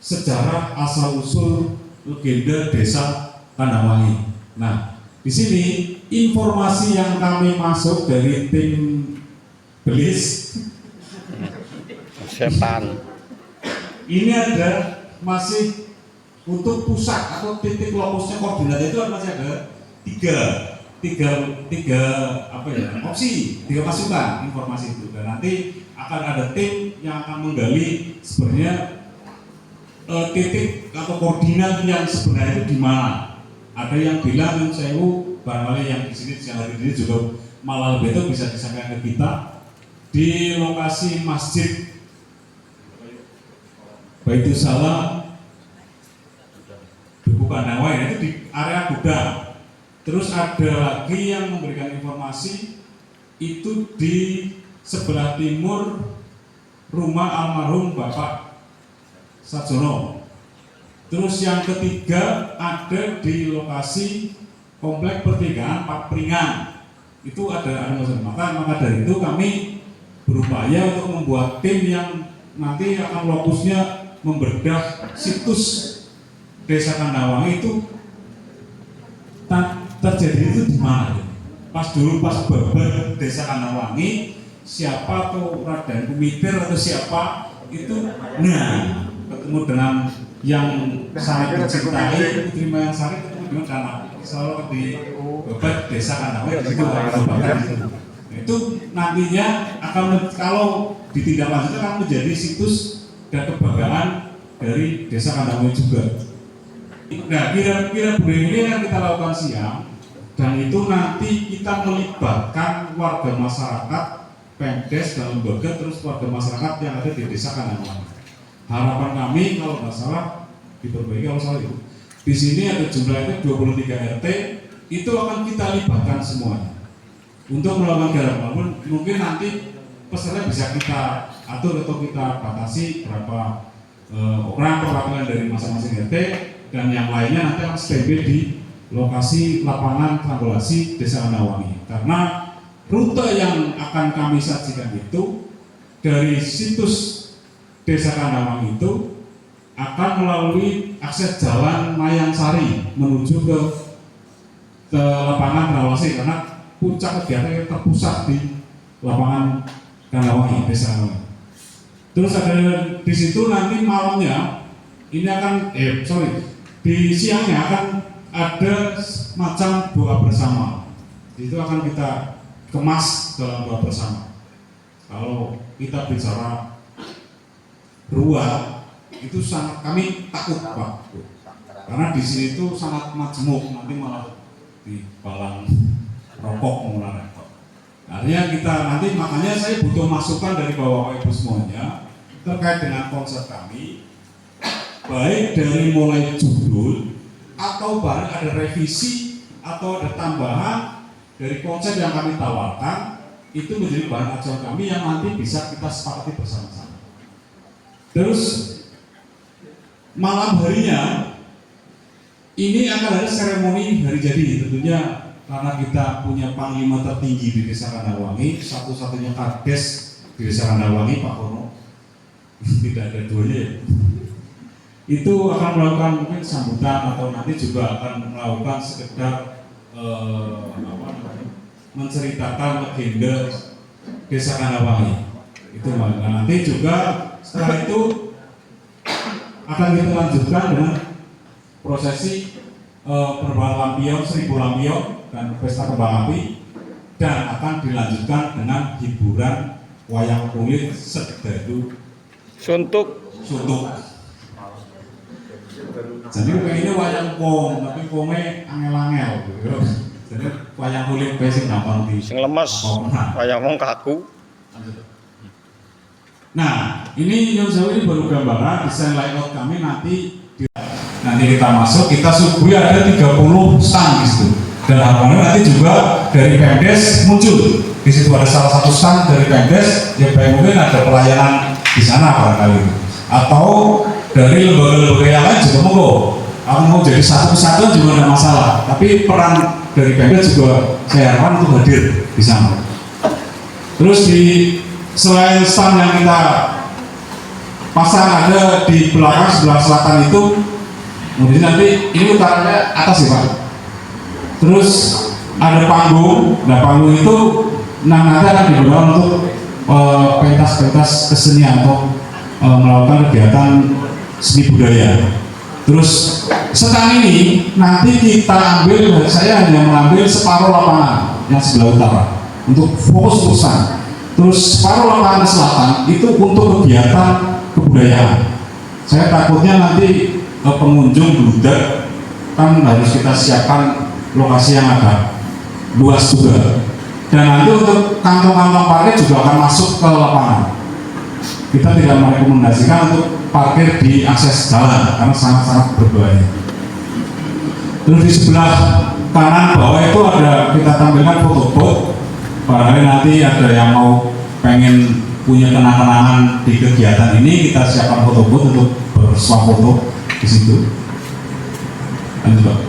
sejarah asal usul legenda Desa Kandawangi. Nah, di sini informasi yang kami masuk dari tim Belis Setan. ini ada masih untuk pusat atau titik lokusnya koordinat itu masih ada tiga apa ya, opsi, 3 masukan informasi itu, dan nanti akan ada tim yang akan menggali sebenarnya titik atau koordinat yang sebenarnya itu di mana. Ada yang bilang yang sewu, barangkali yang di sini siang hari ini juga malah lebih itu bisa disampaikan ke kita di lokasi masjid Baitul Salam Duku Kandawa, itu di area gudang. Terus ada lagi yang memberikan informasi itu di sebelah timur rumah almarhum Bapak Sarjono. Terus yang ketiga ada di lokasi komplek pertigaan Pak Pringan, itu ada maka dari itu kami berupaya untuk membuat tim yang nanti akan lokusnya membedah situs Desa Kandawangi itu terjadi itu di mana. Pas babar Desa Kandawangi, siapa tuh Raden Kumitir atau siapa itu, nah ketemu dengan yang sangat dicintai Putri Mayang Sari, ketemu dengan anak selalu di babat Desa Kandawangi itu nantinya akan, kalau ditindaklanjuti akan menjadi situs dan kebanggaan dari Desa Kandawangi juga. Nah, kira-kira budaya ini yang kita lakukan siang, dan itu nanti kita melibatkan warga masyarakat, Pemdes dan lembaga, terus warga masyarakat yang ada di Desa Kandawangi. Harapan kami kalau nggak salah diperbaiki, kalau salah itu di sini ada jumlahnya 23 RT, itu akan kita libatkan semuanya untuk melakukan gerakan. Mungkin nanti peserta bisa kita atur atau kita batasi berapa orang perwakilan dari masing-masing RT, dan yang lainnya nanti akan standby di lokasi lapangan triangulasi Desa Kandawangi. Karena rute yang akan kami sajikan itu dari situs Desa Kandawangi itu akan melalui akses jalan Mayang Sari menuju ke lapangan triangulasi, karena puncak kegiatan terpusat di lapangan Kandawangi, Desa Kandawangi. Terus ada di situ nanti malamnya ini akan di siangnya akan ada macam doa bersama. Itu akan kita kemas dalam doa bersama. Kalau kita bicara ruah itu sangat, kami takut Pak, karena di sini itu sangat majemuk, nanti malah dibalang rokok mulai repot. Artinya kita nanti, makanya saya butuh masukan dari Bapak Ibu semuanya terkait dengan konsep kami, baik dari mulai judul atau barang ada revisi atau ada tambahan dari konsep yang kami tawarkan, itu menjadi bahan acuan kami yang nanti bisa kita sepakati bersama-sama. Terus malam harinya ini akan ada seremoni hari jadi, tentunya karena kita punya panglima tertinggi di Desa Kandawangi, satu-satunya Kades di Desa Kandawangi, Pak Kono, tidak ada duanya ya. Itu akan melakukan mungkin sambutan atau nanti juga akan melakukan sekedar menceritakan legenda Desa Kandawangi. Itu nanti juga setelah itu akan kita lanjutkan dengan prosesi penerbangan lampion, 1000 lampion dan pesta kembang api, dan akan dilanjutkan dengan hiburan wayang kulit sedadu Suntuk. suntuk. Jadi ini wayang pong, tapi pongnya angel-angel gitu. Jadi wayang kulit basic gampang di Sing lemes. Wayang wong kaku. Nah, ini yang jauh ini baru gambaran desain layout kami nanti kita masuk, kita suguhi ada 30 stand di situ. Dan harapannya nanti juga dari Pemdes muncul. Di situ ada salah satu stand dari Pemdes, ya baik mungkin ada pelayanan di sana barangkali. Atau dari lembaga-lembaga yang lain juga monggo. Aku mau jadi satu kesatuan juga tidak masalah. Tapi peran dari Pemdes juga saya harapkan untuk hadir di sana. Terus selain stand yang kita pasang ada di belakang sebelah selatan itu, kemudian nanti ini utaranya atas ya Pak. Terus ada panggung, nah panggung itu nanti akan digunakan untuk pentas-pentas kesenian atau melakukan kegiatan seni budaya. Terus sekarang ini nanti kita ambil, saya hanya mengambil separuh lapangan yang sebelah utara untuk fokus urusan. Terus separuh lapangan selatan itu untuk kegiatan kebudayaan. Saya takutnya nanti pengunjung bludak, kan harus kita siapkan lokasi yang agak luas juga. Dan nanti untuk kantong-kantong parkir juga akan masuk ke lapangan. Kita tidak merekomendasikan untuk parkir di akses jalan karena sangat-sangat berbahaya. Terus di sebelah kanan bawah itu ada kita tampilkan foto booth. Barangkali nanti ada yang mau pengen punya kenang-kenangan di kegiatan ini, kita siapkan foto booth untuk bersuah foto di situ. Lanjut Pak.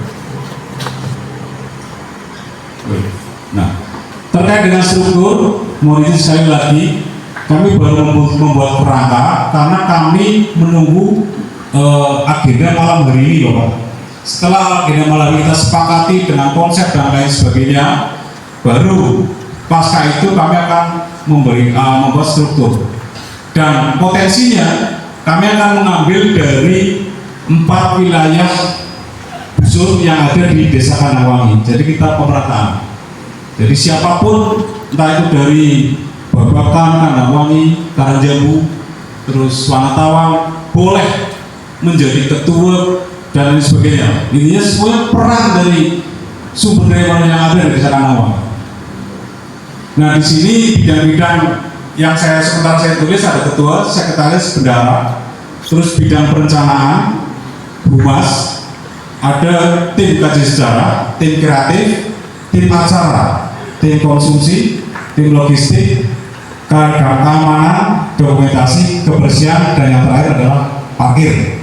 Nah, terkait dengan struktur, mohon izin sekali lagi, kami baru membuat kerangka karena kami menunggu agenda malam hari ini Bapak. Setelah agenda malam hari kita sepakati dengan konsep dan lain sebagainya, baru pasca itu kami akan membuat struktur. Dan potensinya kami akan mengambil dari 4 wilayah busur yang ada di Desa Kandangwangi. Jadi kita pemerataan. Jadi siapapun, entah itu dari Babakan, Kandangwangi, Karangjambu, terus Wanatawang, boleh menjadi ketua dan lain sebagainya. Intinya semuanya peran dari sumber daya yang ada di Desa Kandangwangi. Nah di sini bidang-bidang yang sementara saya tulis ada ketua, sekretaris, bendahara, terus bidang perencanaan, humas, ada tim kaji sejarah, tim kreatif, tim acara, tim konsumsi, tim logistik, keamanan, dokumentasi, kebersihan, dan yang terakhir adalah parkir.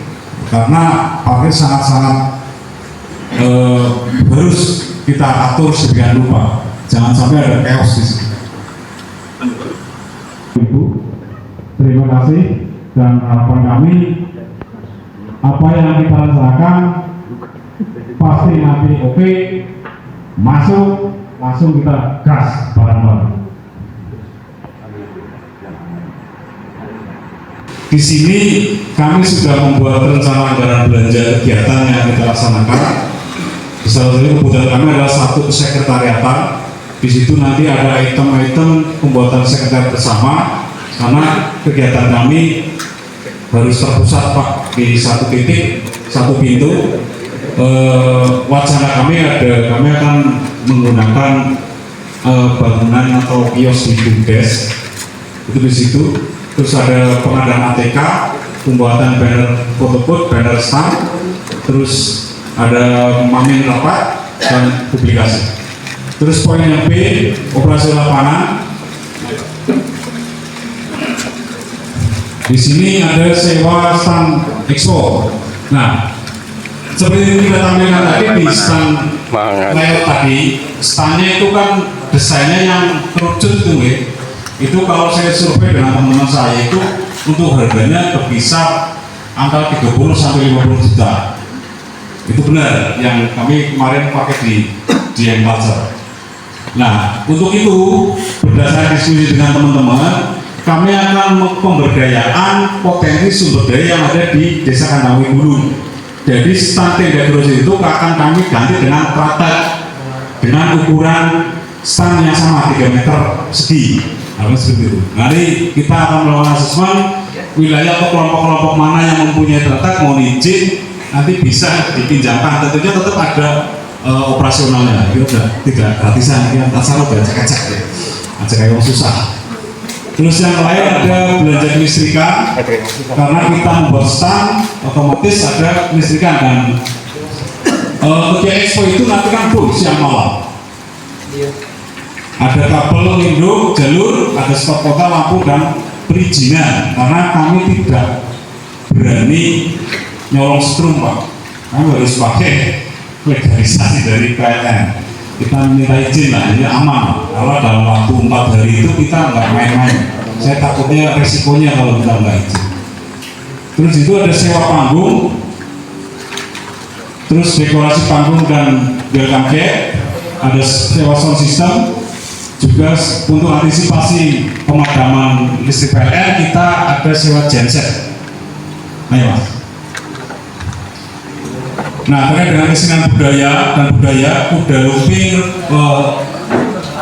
Karena parkir sangat-sangat harus kita atur sedemikian rupa. Jangan sampai ada chaos di sini. Ibu, terima kasih, dan harapan kami apa yang kita rasakan pasti nanti oke, masuk, langsung kita gas bareng-bareng. Di sini kami sudah membuat rencana anggaran belanja kegiatan yang kita laksanakan. Salah satu kebutuhan kami adalah satu sekretariatan. Di situ nanti ada item-item pembuatan sekretariat bersama, karena kegiatan kami harus terpusat Pak di satu titik, satu pintu. Wacana kami akan menggunakan bangunan atau kios di BUMDes itu di situ. Terus ada pengadaan ATK, pembuatan banner foto booth, banner stand, terus ada mamin rapat dan publikasi. Terus poin yang B, operasi lapangan. Di sini ada sewa stand expo. Nah, seperti yang kita tampilkan tadi di stand layout tadi, standnya itu kan desainnya yang kerucut tuh ya. Itu kalau saya survei dengan teman-teman saya itu untuk harganya berkisar antara 30 sampai 50 juta. Itu benar yang kami kemarin pakai di Culture. Nah, untuk itu berdasarkan diskusi dengan teman-teman, kami akan pemberdayaan potensi sumber daya yang ada di Desa Kandangwangi Hulu. Jadi stand tenda grocery itu akan kami ganti dengan praktek dengan ukuran stand yang sama 3 meter segi, seperti itu. Nanti kita akan melakukan asesmen wilayah atau kelompok-kelompok mana yang mempunyai terletak mohon izin nanti bisa dipinjamkan. Tentunya tetap ada operasionalnya, itu udah tidak gratisan, ini tasarruf ya, acak-acak ya, acak kayak susah. Terus yang lain ada belanja kelistrikan, karena kita membuat stand otomatis ada kelistrikan dan ketika expo itu nanti kan full siang malam. Ada kabel induk, jalur, ada stop kota, lampu dan perizinan. Karena kami tidak berani nyolong strum Pak, kami harus pakai legalisasi dari PLN. Kita minta izin lah, ini aman. Kalau dalam waktu 4 hari itu kita nggak main-main. Saya takutnya resikonya kalau kita nggak izin. Terus itu ada sewa panggung, terus dekorasi panggung dan welcome gate, ada sewa sound system. Juga untuk antisipasi pemadaman listrik PLN kita ada sewa genset. Ayo Mas. Nah, terkait dengan kesenian budaya dan kuda lumping,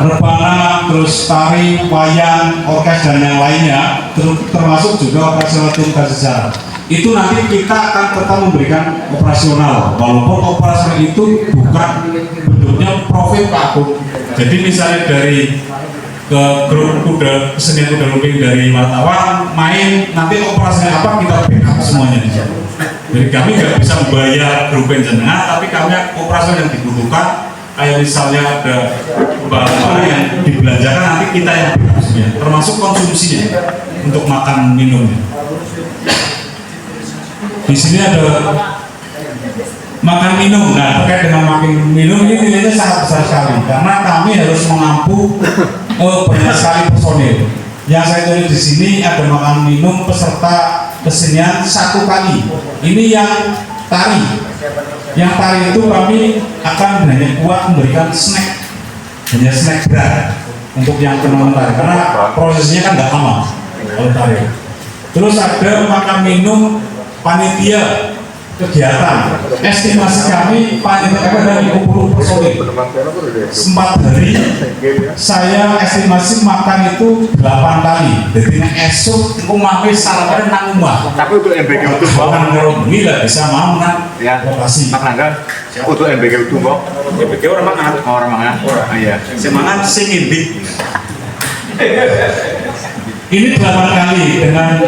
rebana, terus tari, wayang, orkes dan yang lainnya, termasuk juga operasional tim sejarah. Itu nanti kita akan tetap memberikan operasional, walaupun operasional itu bukan bentuknya profit Pak. Jadi misalnya dari ke grup kesenian kuda lumping dari wartawan main, nanti operasinya apa kita backup semuanya. Jadi kami nggak bisa membayar grup jenengan, tapi kami operasi yang dibutuhkan, kayak misalnya ada barang-barang yang dibelanjakan nanti kita yang backup, termasuk konsumsinya untuk makan minumnya. Di sini ada makan minum. Nah, terkait dengan makan minum ini nilainya sangat besar sekali karena kami harus mengampu banyak sekali personil. Yang saya tulis di sini ada makan minum peserta kesenian 1 kali. Ini yang tari. Yang tari itu kami akan hanya kuat memberikan snack, hanya snack berat untuk yang kenal tari karena prosesnya kan nggak lama kalau tari. Terus ada makan minum panitia kegiatan. Estimasi kami panitia ada 50 personil. 4 hari saya estimasi makan itu 8 kali. Jadi esok umami sarapan nang omah. Tapi untuk MBG itu makan ngerungi lah bisa mau nang ya lokasi. makan kan untuk MBG itu kok MBG orang mangan. orang mangan. Iya. Semangat sing indik. Ini 8 kali dengan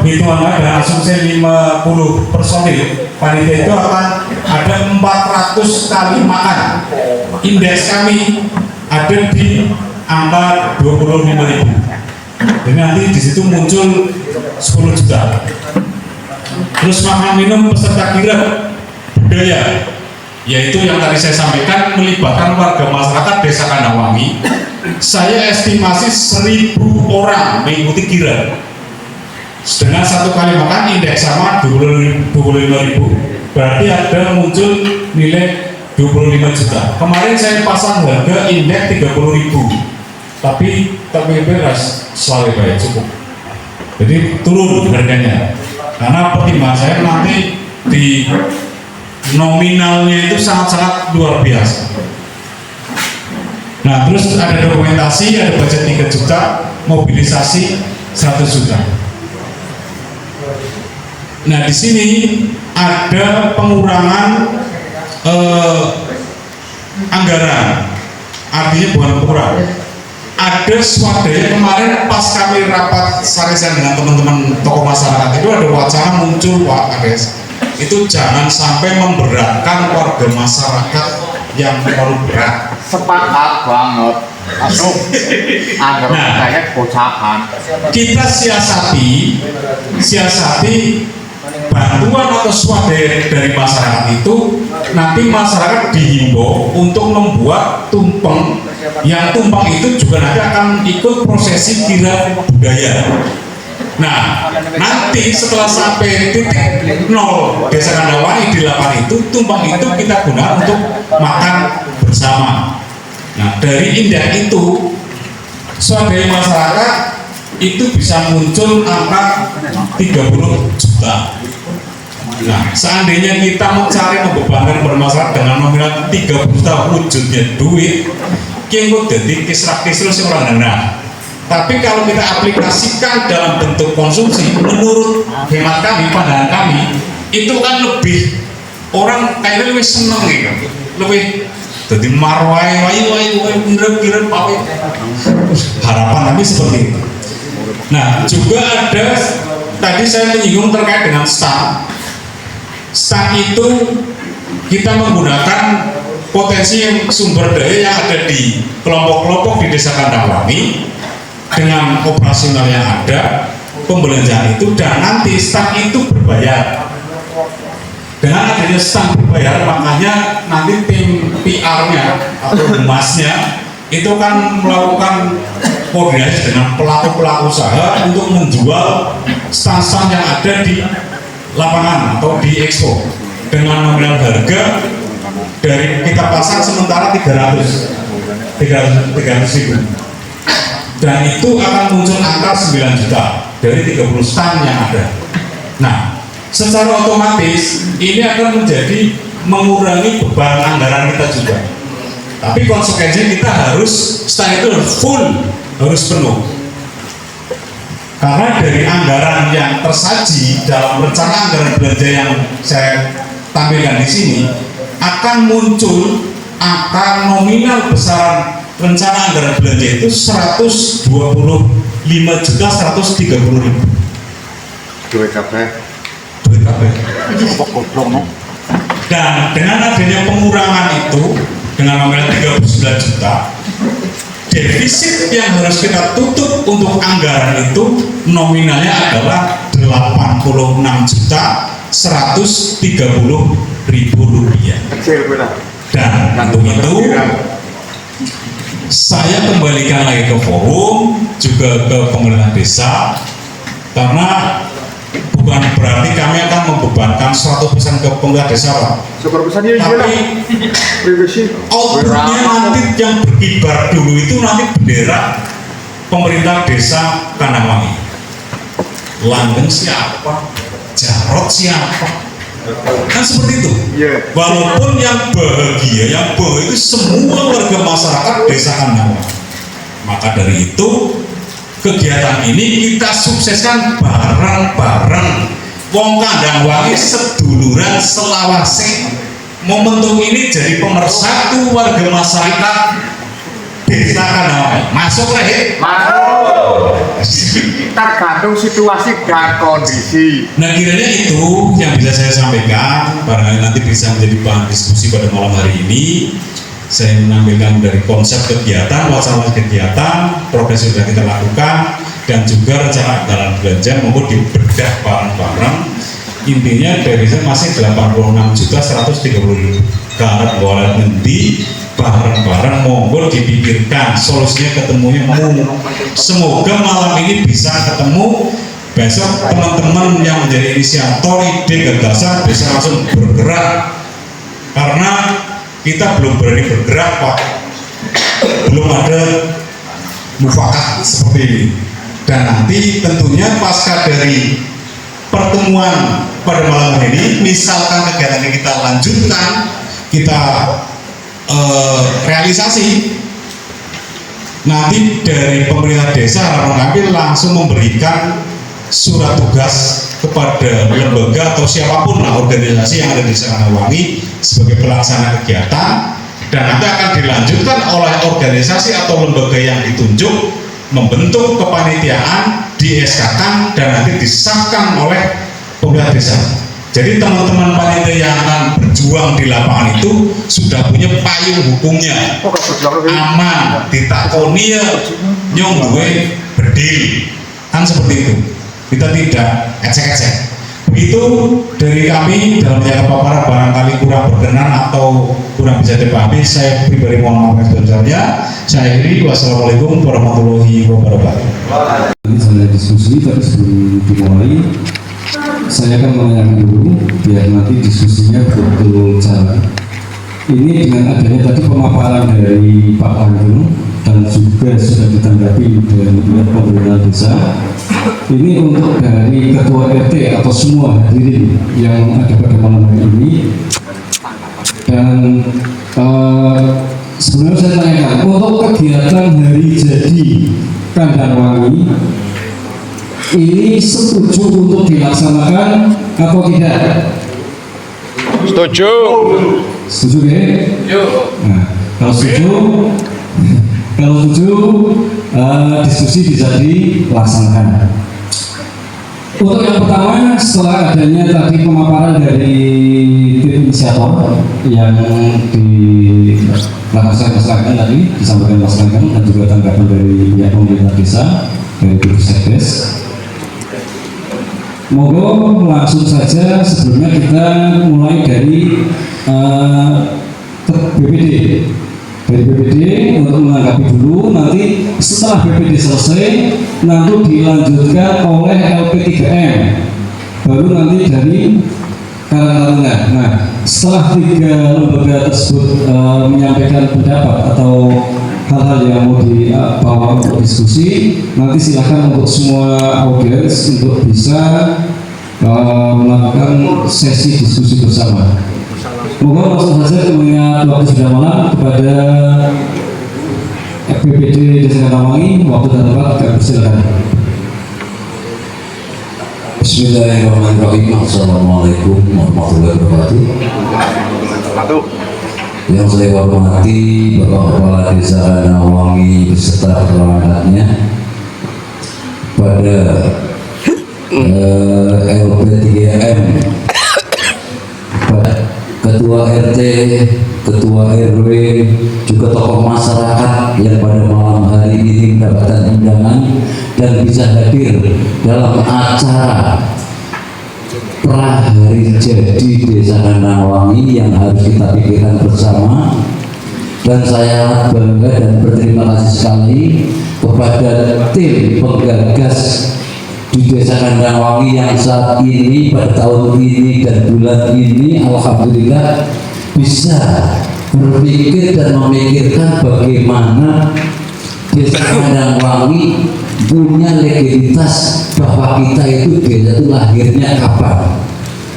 hitungan ada asumsi 50 personil. Panitia itu akan ada 400 kali makan. Indeks kami ada di angka 25.000. Jadi nanti di situ muncul 10 juta. Terus makan minum peserta kirab budaya, yaitu yang tadi saya sampaikan melibatkan warga masyarakat Desa Kandawangi. Saya estimasi 1.000 orang mengikuti kirab. Dengan 1 kali makan indeks sama 25.000, berarti ada muncul nilai 25 juta. Kemarin saya pasang harga indeks 30.000, tapi beras selalu baik cukup. Jadi turun harganya, karena pertimbangan saya nanti di nominalnya itu sangat-sangat luar biasa. Nah, terus ada dokumentasi, ada budget 3 juta, mobilisasi 100 juta. Nah, di sini ada pengurangan anggaran, artinya bukan pengurangan. Ada swadaya kemarin pas kami rapat sarisan dengan teman-teman tokoh masyarakat itu ada wacana muncul Pak Kades, itu jangan sampai memberatkan warga masyarakat yang terlalu berat. Sepakat banget. Masuk. Anggaran saya bocahan. Kita siasati bantuan atau swadaya dari masyarakat itu, nanti masyarakat dihimbau untuk membuat tumpeng, yang tumpeng itu juga nanti akan ikut prosesi kirab budaya. Nah, nanti setelah sampai titik 0 Desa Kandawangi di lapangan itu, tumpeng itu kita gunakan untuk makan bersama. Nah, dari indeks itu swadaya masyarakat itu bisa muncul angka 30 juta. Nah, seandainya kita mencari membebankan bermasalah dengan nominal 30 juta wujudnya duit, kita jadi kisrah-kisruh seorang nah. Tapi kalau kita aplikasikan dalam bentuk konsumsi, menurut hemat kami, pandangan kami, itu kan lebih orang kayaknya lebih seneng gitu, lebih jadi marwai, wayu, bener pawe. Harapan kami seperti itu. Nah, juga ada tadi saya menyinggung terkait dengan STAN. STAN itu kita menggunakan potensi yang sumber daya yang ada di kelompok-kelompok di desa Kandangwangi dengan operasional yang ada, pembelanjaan itu, dan nanti STAN itu berbayar. Dengan adanya STAN berbayar, makanya nanti tim PR-nya atau humasnya itu kan melakukan koordinasi dengan pelaku-pelaku usaha untuk menjual STAN-STAN yang ada di lapangan atau di expo dengan nominal harga dari kita pasang sementara 300 ribu, dan itu akan muncul angka 9 juta dari 30 STAN yang ada. Nah, secara otomatis ini akan menjadi mengurangi beban anggaran kita juga, tapi konsekuensinya kita harus STAN itu harus penuh. Karena dari anggaran yang tersaji dalam rencana anggaran belanja yang saya tampilkan di sini akan muncul angka nominal besaran rencana anggaran belanja itu 125.130.000. Duit kabeh. Dan dengan adanya pengurangan itu dengan nominal 39 juta, defisit yang harus kita tutup untuk anggaran itu nominalnya adalah 86.130.000 rupiah. Dan untuk itu saya kembalikan lagi ke forum, juga ke pemerintah desa, karena bukan berarti kami akan membebankan 100% ke pemerintah desa, Pak. Tapi outputnya nanti yang berkibar dulu itu nanti bendera pemerintah desa Kandangwangi. Langgeng siapa? Jarot siapa? Kan seperti itu. Walaupun yang bahagia, yang bahagia itu semua warga masyarakat desa Kandangwangi. Maka dari itu kegiatan ini kita sukseskan bareng-bareng. Wong Kandangwangi seduluran selawase. Momentum ini jadi pemersatu warga masyarakat desa Kandangwangi. Masuk lah ya? Masuk. Tergantung situasi dan kondisi. Nah, kiranya itu yang bisa saya sampaikan. Barangkali nanti bisa menjadi bahan diskusi pada malam hari ini. Saya menampilkan dari konsep kegiatan, wacana kegiatan, progres sudah kita lakukan, dan juga rencana anggaran belanja maupun dibedah bareng-bareng. Intinya dari saya masih 86.130.000. Karena boleh nanti bareng-bareng monggo dipikirkan solusinya, ketemunya semoga malam ini bisa ketemu. Besok teman-teman yang menjadi inisiator ide gagasan bisa langsung bergerak, karena kita belum berani bergerak, Pak. Belum ada mufakat seperti ini. Dan nanti tentunya pasca dari pertemuan pada malam ini, misalkan kegiatan yang kita lanjutkan, kita realisasi, nanti dari pemerintah desa Harapan Kami langsung memberikan surat tugas kepada lembaga atau siapapun lah organisasi yang ada di Kandangwangi sebagai pelaksana kegiatan, dan nanti akan dilanjutkan oleh organisasi atau lembaga yang ditunjuk membentuk kepanitiaan, di-SK-kan, dan nanti disahkan oleh pemerintah desa. Jadi teman-teman panitia yang akan berjuang di lapangan itu sudah punya payung hukumnya, aman, ditakoni ya nyong duwe berdiri, kan seperti itu. Kita tidak ecek-ecek. Begitu dari kami, dalam jangka paparan barangkali kurang berkenan atau kurang bisa dipahami, saya pribadi mohon maaf sebesarnya. Saya akhiri, wassalamualaikum warahmatullahi wabarakatuh. Saya diskusi, tapi sebelum dimulai saya akan menanyakan dulu biar nanti diskusinya betul jalan. Ini dengan adanya tadi pemaparan dari Pak Agung dan juga sudah ditanggapi dari pihak pemerintah desa. Ini untuk dari ketua RT atau semua hadirin yang ada pada malam hari ini. Dan sebenarnya saya tanyakan untuk kegiatan hari jadi Kandangwangi ini setuju untuk dilaksanakan atau tidak? Setuju. Setuju ya? Nah, kalau setuju, diskusi bisa dilaksanakan. Untuk yang pertama, setelah adanya tadi pemaparan dari tim inisiator yang dilaksanakan tadi, disampaikan laksanakan dan juga tanggapan dari pihak pemerintah desa dari Sekdes. Monggo langsung saja, sebelumnya kita mulai dari BPD. Dari BPD untuk menanggapi dulu, nanti setelah BPD selesai nanti dilanjutkan oleh LP3M, baru nanti dari Karangtaruna. Nah, setelah tiga lembaga tersebut menyampaikan pendapat atau hal-hal yang mau dibawa untuk diskusi, nanti silakan untuk semua audiens untuk bisa melakukan sesi diskusi bersama. Moga langsung saja, mengingat waktu sudah malam, kepada FBPD Desa Kandangwangi, waktu dan tempat kami persilakan. Bismillahirrahmanirrahim. Assalamualaikum warahmatullahi wabarakatuh. Yang saya hormati Bapak Kepala Desa Kandangwangi beserta perangkatnya, pada LP3M, Ketua RT, Ketua RW, juga tokoh masyarakat yang pada malam hari ini mendapatkan undangan dan bisa hadir dalam acara prahari jadi Desa Kandangwangi yang harus kita pikirkan bersama. Dan saya bangga dan berterima kasih sekali kepada tim penggagas di Desa Kandangwangi yang saat ini, pada tahun ini dan bulan ini, alhamdulillah bisa berpikir dan memikirkan bagaimana Desa Kandangwangi punya legalitas bahwa kita itu desa itu lahirnya kapan,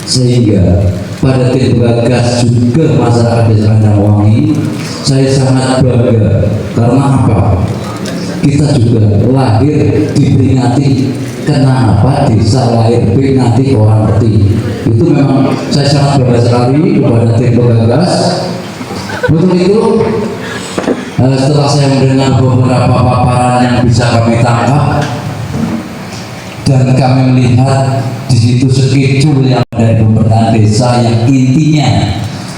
sehingga pada tim penggagas juga masyarakat Desa Kandangwangi saya sangat bangga. Karena apa? Kita juga lahir diperingati. Kenapa desa lahir nanti orang ngerti. Itu memang saya sangat bangga sekali kepada tim penggagas. Untuk itu, setelah saya mendengar beberapa paparan yang bisa kami tangkap dan kami melihat di situ schedule yang dari pemerintahan desa yang intinya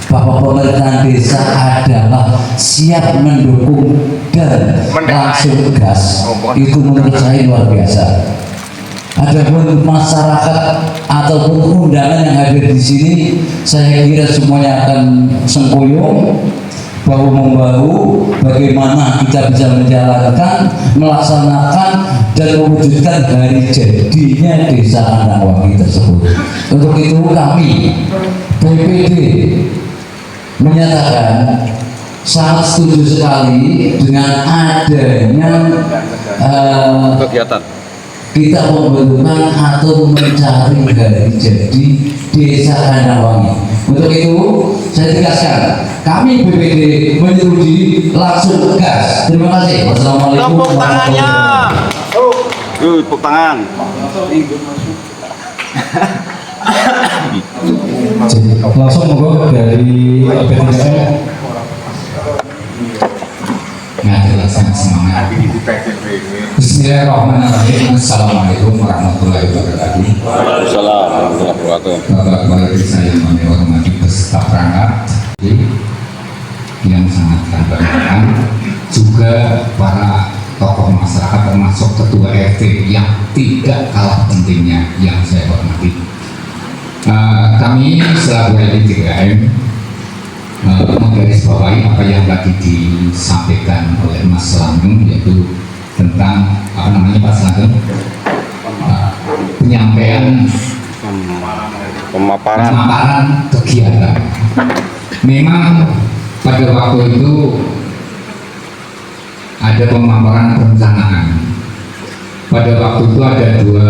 bahwa pemerintahan desa adalah siap mendukung dan langsung gas, itu menurut saya luar biasa. Adapun masyarakat ataupun undangan yang hadir di sini, saya kira semuanya akan sengkuyung bahu-membahu bagaimana kita bisa menjalankan, melaksanakan dan mewujudkan hari jadinya Desa Kandangwangi tersebut. Untuk itu kami BPD menyatakan sangat setuju sekali dengan adanya Kegiatan kita membentukkan atau mencari hari jadi Desa Kandangwangi. Untuk itu saya tegaskan, kami BPD menyetujui langsung gas. Terima kasih. Wassalamualaikum warahmatullahi wabarakatuh. tepuk tangan. Langsung monggo dari LP3M. Ngatur semangat. Bismillahirrahmanirrahim. Assalamualaikum warahmatullahi wabarakatuh. Assalamualaikum warahmatullahi wabarakatuh. Bapak Kepala Desa yang kami hormati beserta perangkat yang sangat kami banggakan, juga para tokoh masyarakat termasuk ketua RT yang tidak kalah pentingnya yang saya hormati. Kami selaku LP3M menggarisbawahi apa yang tadi disampaikan oleh Mas Langgeng, yaitu tentang apa namanya Pak Langgeng, penyampaian Pemaparan kegiatan. Memang pada waktu itu ada pemaparan perencanaan. Pada waktu itu ada dua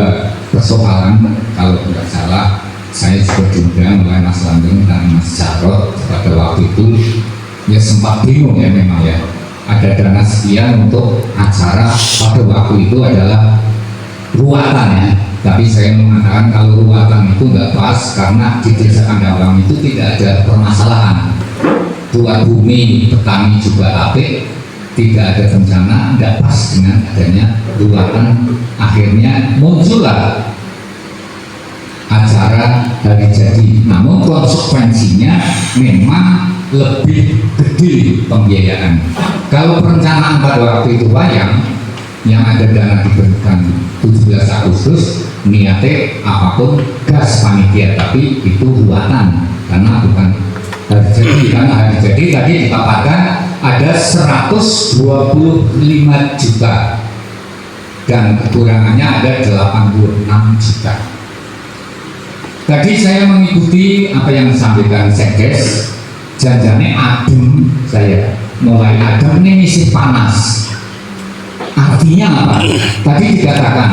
persoalan, kalau tidak salah saya juga diundang oleh Mas Langgeng dan Mas Jarot. Pada waktu itu ya sempat bingung ya memang ya, ada dana sekian untuk acara pada waktu itu adalah ruatan ya, tapi saya mengatakan kalau ruatan itu nggak pas karena di Desa Kandawang itu tidak ada permasalahan, tuan bumi petani juga apik, tidak ada bencana, tidak pas dengan adanya ruatan. Akhirnya muncullah acara hari jadi, namun konsekuensinya memang lebih gede pembiayaan. Kalau perencanaan pada waktu itu wayang yang ada dana diberikan 17 Agustus, niatnya apapun gas panitia, tapi itu ruatan karena bukan hari jadi. Karena hari jadi tadi dipaparkan ada 125 juta dan kekurangannya ada 86 juta. Tadi saya mengikuti apa yang disampaikan Sekdes, janjane adem, saya mulai adem ini masih panas. Artinya apa? Tadi dikatakan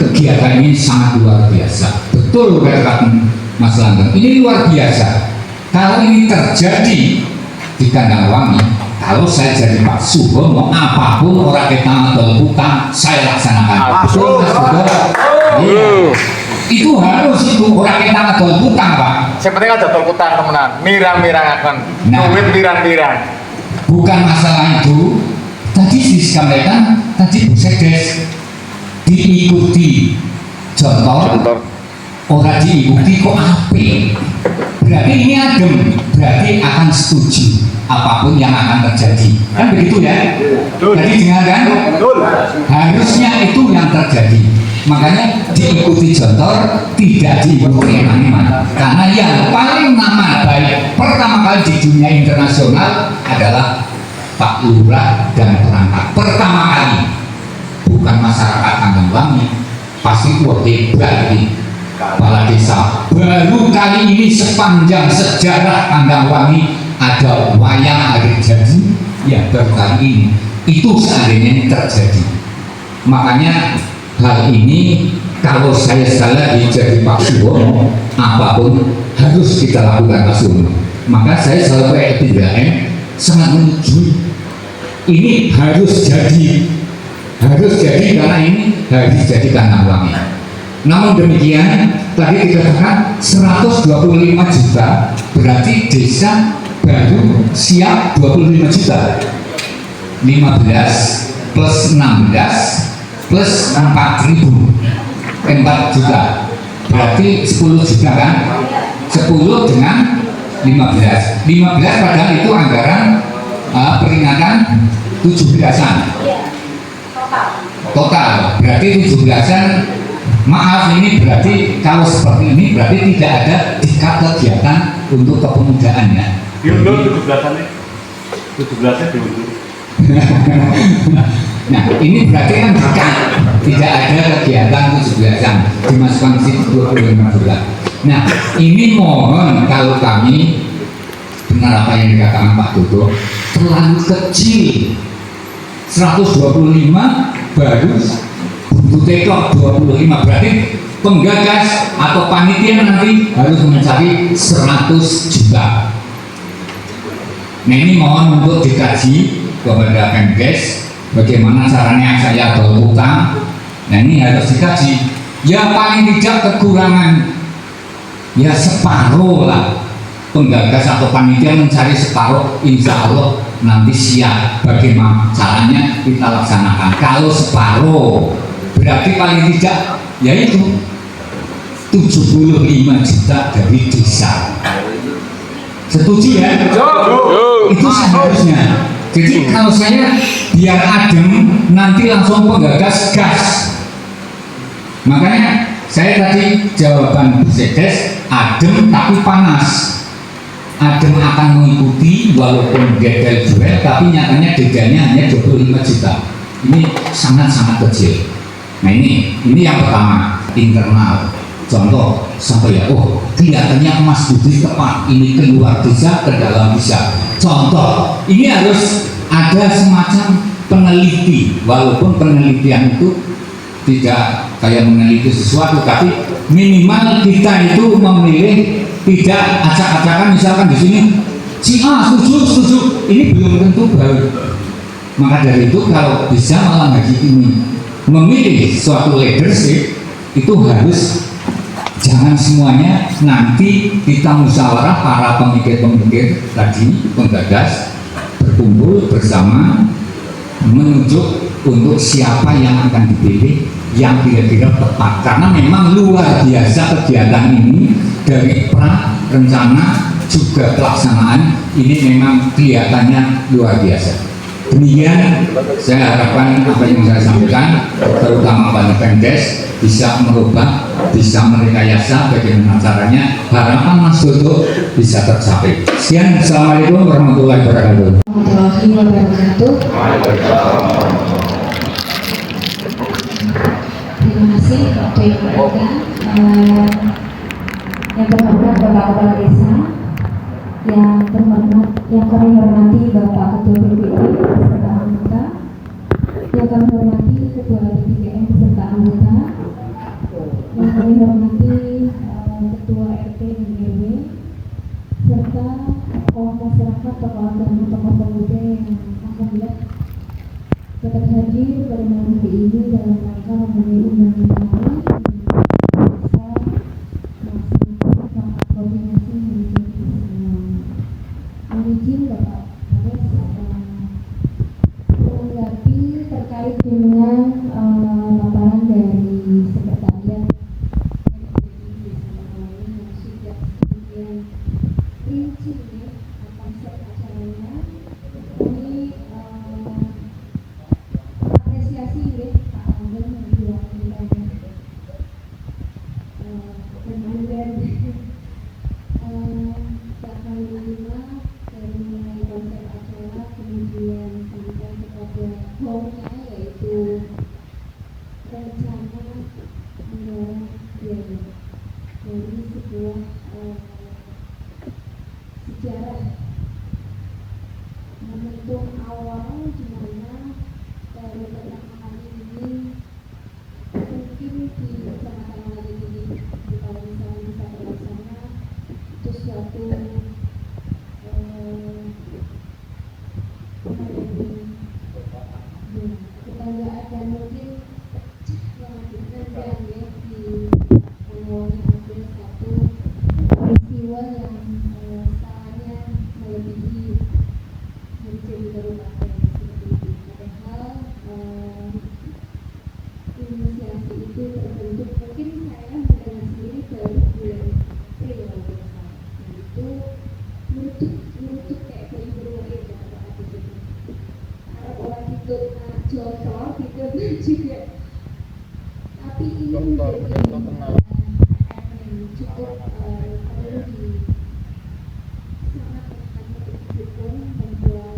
kegiatan ini sangat luar biasa. Betul katakan Mas Langgeng, ini luar biasa. Kalau ini terjadi di Kandangwangi, kalau saya jadi Pak Suhomo, apapun orang kita atau bukan saya laksanakan. Betul Mas Suhomo? Iya. Itu harus itu orang kita atau bukan Pak. Sebenarnya ada tolkutan temenan, mirang-mirang akan, duit mirang-mirang. Bukan masalah itu. Tadi disampaikan tadi Bu Sekdes diikuti contoh, orang diikuti kok api. Berarti ini adem, berarti akan setuju apapun yang akan terjadi. Kan begitu ya? Jadi dengar kan? Harusnya itu yang terjadi. Makanya diikuti contoh, tidak diikuti eman-eman. Karena yang paling nama baik pertama kali di dunia internasional adalah Pak Lurah dan perangkat. Pertama kali, bukan masyarakat Kandangwangi. Pasti hebat ini kepala desa. Baru kali ini sepanjang sejarah Kandangwangi ada wayang hari jadi, ya baru kali ini. Itu seandainya ini terjadi. Makanya hal ini kalau saya salah jadi Pak Suwono, apapun harus kita lakukan Pak Suwono. Maka saya selalu PTBM sangat menyetujui ini harus jadi karena ini harus jadi Kandangwangi. Namun demikian tadi dikatakan 125 juta berarti desa baru siap 25 juta, 15 plus 16 plus 4 juta berarti 10 juta kan, 10 dengan 15 padahal itu anggaran peringatan 17-an total berarti 17-an. Maaf ini berarti kalau seperti ini berarti tidak ada dikat kegiatan untuk kepemudaan ya. Diundur 17-an 17-nya diundur. Nah ini berarti kan tidak ada kegiatan 17-an, dimasukkan di situ 25 bulan. Nah ini mohon kalau kami benar apa yang dikatakan Pak Dodo terlalu kecil, 125 baru butuh tekok 25 berarti penggagas atau panitia nanti harus mencari 100 juta. Nah ini mohon untuk dikaji kepada Pemkes bagaimana caranya saya berutang. Nah ini harus dikaji ya, paling tidak kekurangan ya separuh lah, penggagas atau panitia mencari separuh, insya Allah nanti siap bagaimana caranya kita laksanakan. Kalau separuh berarti paling tidak yaitu 75 juta dari desa. Setuju ya? Itu seharusnya. Jadi kalau saya biar adem nanti langsung penggagas gas. Makanya saya tadi jawaban Bu Sekdes adem tapi panas. Adem akan mengikuti walaupun gagal jual tapi nyatanya dedanya hanya 25 juta. Ini sangat-sangat kecil. Nah ini yang pertama internal. Contoh sampai ya, oh kelihatannya Mas Budi tepat ini keluar desa ke dalam desa. Contoh ini harus ada semacam peneliti, walaupun penelitian itu tidak kayak meneliti sesuatu, tapi minimal kita itu memilih tidak acak-acakan. Misalkan di sini si A setuju, ini belum tentu baik. Maka dari itu kalau bisa malam haji ini memilih suatu leadership, itu harus jangan semuanya nanti kita musyawarah para pemikir-pemikir tadi, penggagas berkumpul bersama menunjuk untuk siapa yang akan dipilih yang kira-kira tepat, karena memang luar biasa kegiatan ini dari pra rencana juga pelaksanaan ini memang kelihatannya luar biasa. Demikian saya harapkan apa yang saya sampaikan, terutama Pak Pemdes bisa merubah, bisa merekayasa bagaimana caranya, harapan Mas Dodo bisa tercapai. Sekian, Assalamualaikum warahmatullahi wabarakatuh. Warahmatullahi wabarakatuh. Terima kasih Pak Dewi. Yang terhormat Bapak Kepala Desa, yang kami hormati Bapak Ketua BPD beserta anggota, yang kami hormati Ketua DPM beserta anggota, yang kami hormati Ketua RT dan RW, serta tokoh masyarakat, tokoh agama, tokoh pemuda yang alhamdulillah dapat hadir pada malam hari ini dalam rangka memenuhi undangan kami bisa melaksanakan rapat koordinasi menjadi izin Bapak Kades menanggapi terkait dengan laporan dari sekretariat yang sudah kemudian rinci konsep acaranya. Kami apresiasi Pak Ageng yang diwakilkan dan Pak Panglima dari mulai konsep acara kemudian sampai kepada core-nya yaitu rencana anggaran biaya dari sebuah sejarah momentum awal di mana baru pertama kali ini mungkin di Kecamatan Malaya ini kalau misalnya bisa terlaksana itu suatu kebanggaan dan mungkin yang dikenal ya di awalnya ada satu peristiwa yang skalanya melebihi menjadi kabupaten seperti itu. Padahal inisiasi itu terbentuk mungkin saya mendengar sendiri baru bulan April kalau tidak salah. Dan itu menutup kayak bayi berwarna kata Pak itu. Arab orang itu jocor gitu juga. Tapi ini menjadi yang cukup perlu di sangat untuk didukung bahwa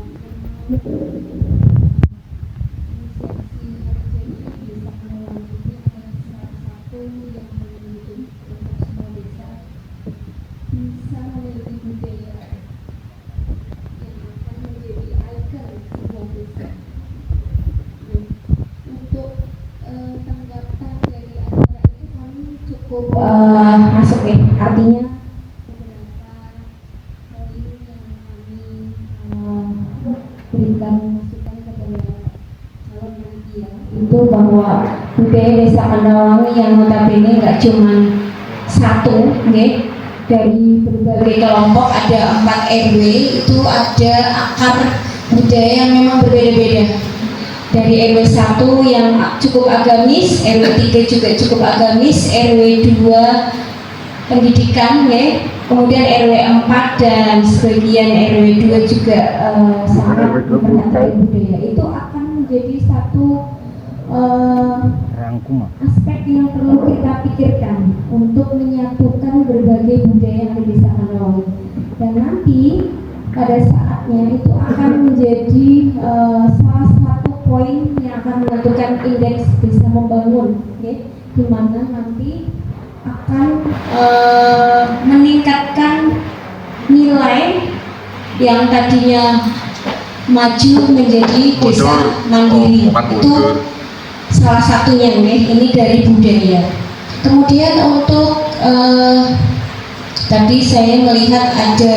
inisiasi RJ di Desa Pengelolaan ini adalah salah satu yang menunjukkan untuk semua desa bisa memiliki budaya yang akan menjadi ikon sebuah desa. Untuk tanggapan dari acara itu kami cukup masuk ya, artinya beberapa poin yang kami berikan masukan kepada calon panitia itu bahwa budaya Desa Kandawangi yang notabene nggak cuma satu, okay? Dari berbagai kelompok ada 4 RW itu ada akar budaya yang memang berbeda-beda. Dari RW 1 yang cukup agamis, RW 3 juga cukup agamis, RW 2 pendidikan, ya. Kemudian RW 4 dan sebagian RW 2 juga sangat memperhatikan budaya. Itu akan menjadi satu aspek yang perlu kita pikirkan untuk menyatukan berbagai budaya yang ada di Desa Kandawangi. Dan nanti pada saatnya itu akan menjadi salah satu poin yang akan menentukan indeks desa membangun, okay? Di mana nanti akan meningkatkan nilai yang tadinya maju menjadi desa mandiri. Itu salah satunya nih, ini dari budaya. Kemudian untuk tadi saya melihat ada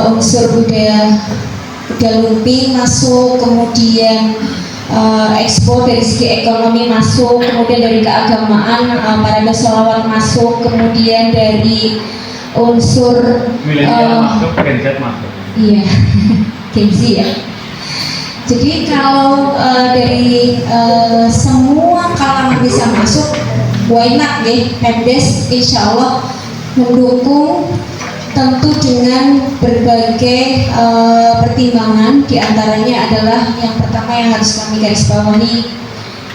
unsur budaya lumping masuk, kemudian ekspor dari segi ekonomi masuk, kemudian dari keagamaan parade sholawat masuk, kemudian dari unsur masuk, Gen Z masuk. iya Gen Z ya. Jadi kalau dari semua kalangan bisa masuk, why not ya? Pemdes insya Allah mendukung, tentu dengan berbagai pertimbangan. Diantaranya adalah yang pertama yang harus kami garis bawahi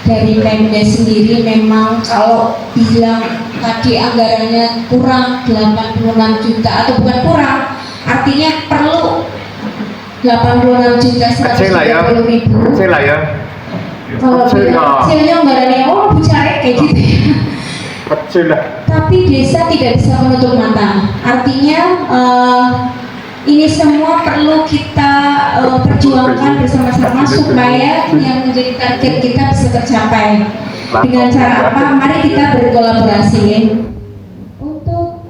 dari Pemdes sendiri, memang kalau bilang tadi anggarannya kurang 86 juta atau bukan kurang, artinya perlu 86 juta 130 ribu. Kecil lah ya. Kalau kecilnya anggarannya bicara kayak gitu ya. Kecil lah. Tapi desa tidak bisa menutup mata. Artinya ini semua perlu kita perjuangkan bersama-sama supaya yang menjadi target kita bisa tercapai. Dengan cara apa? Mari kita berkolaborasi ya. Untuk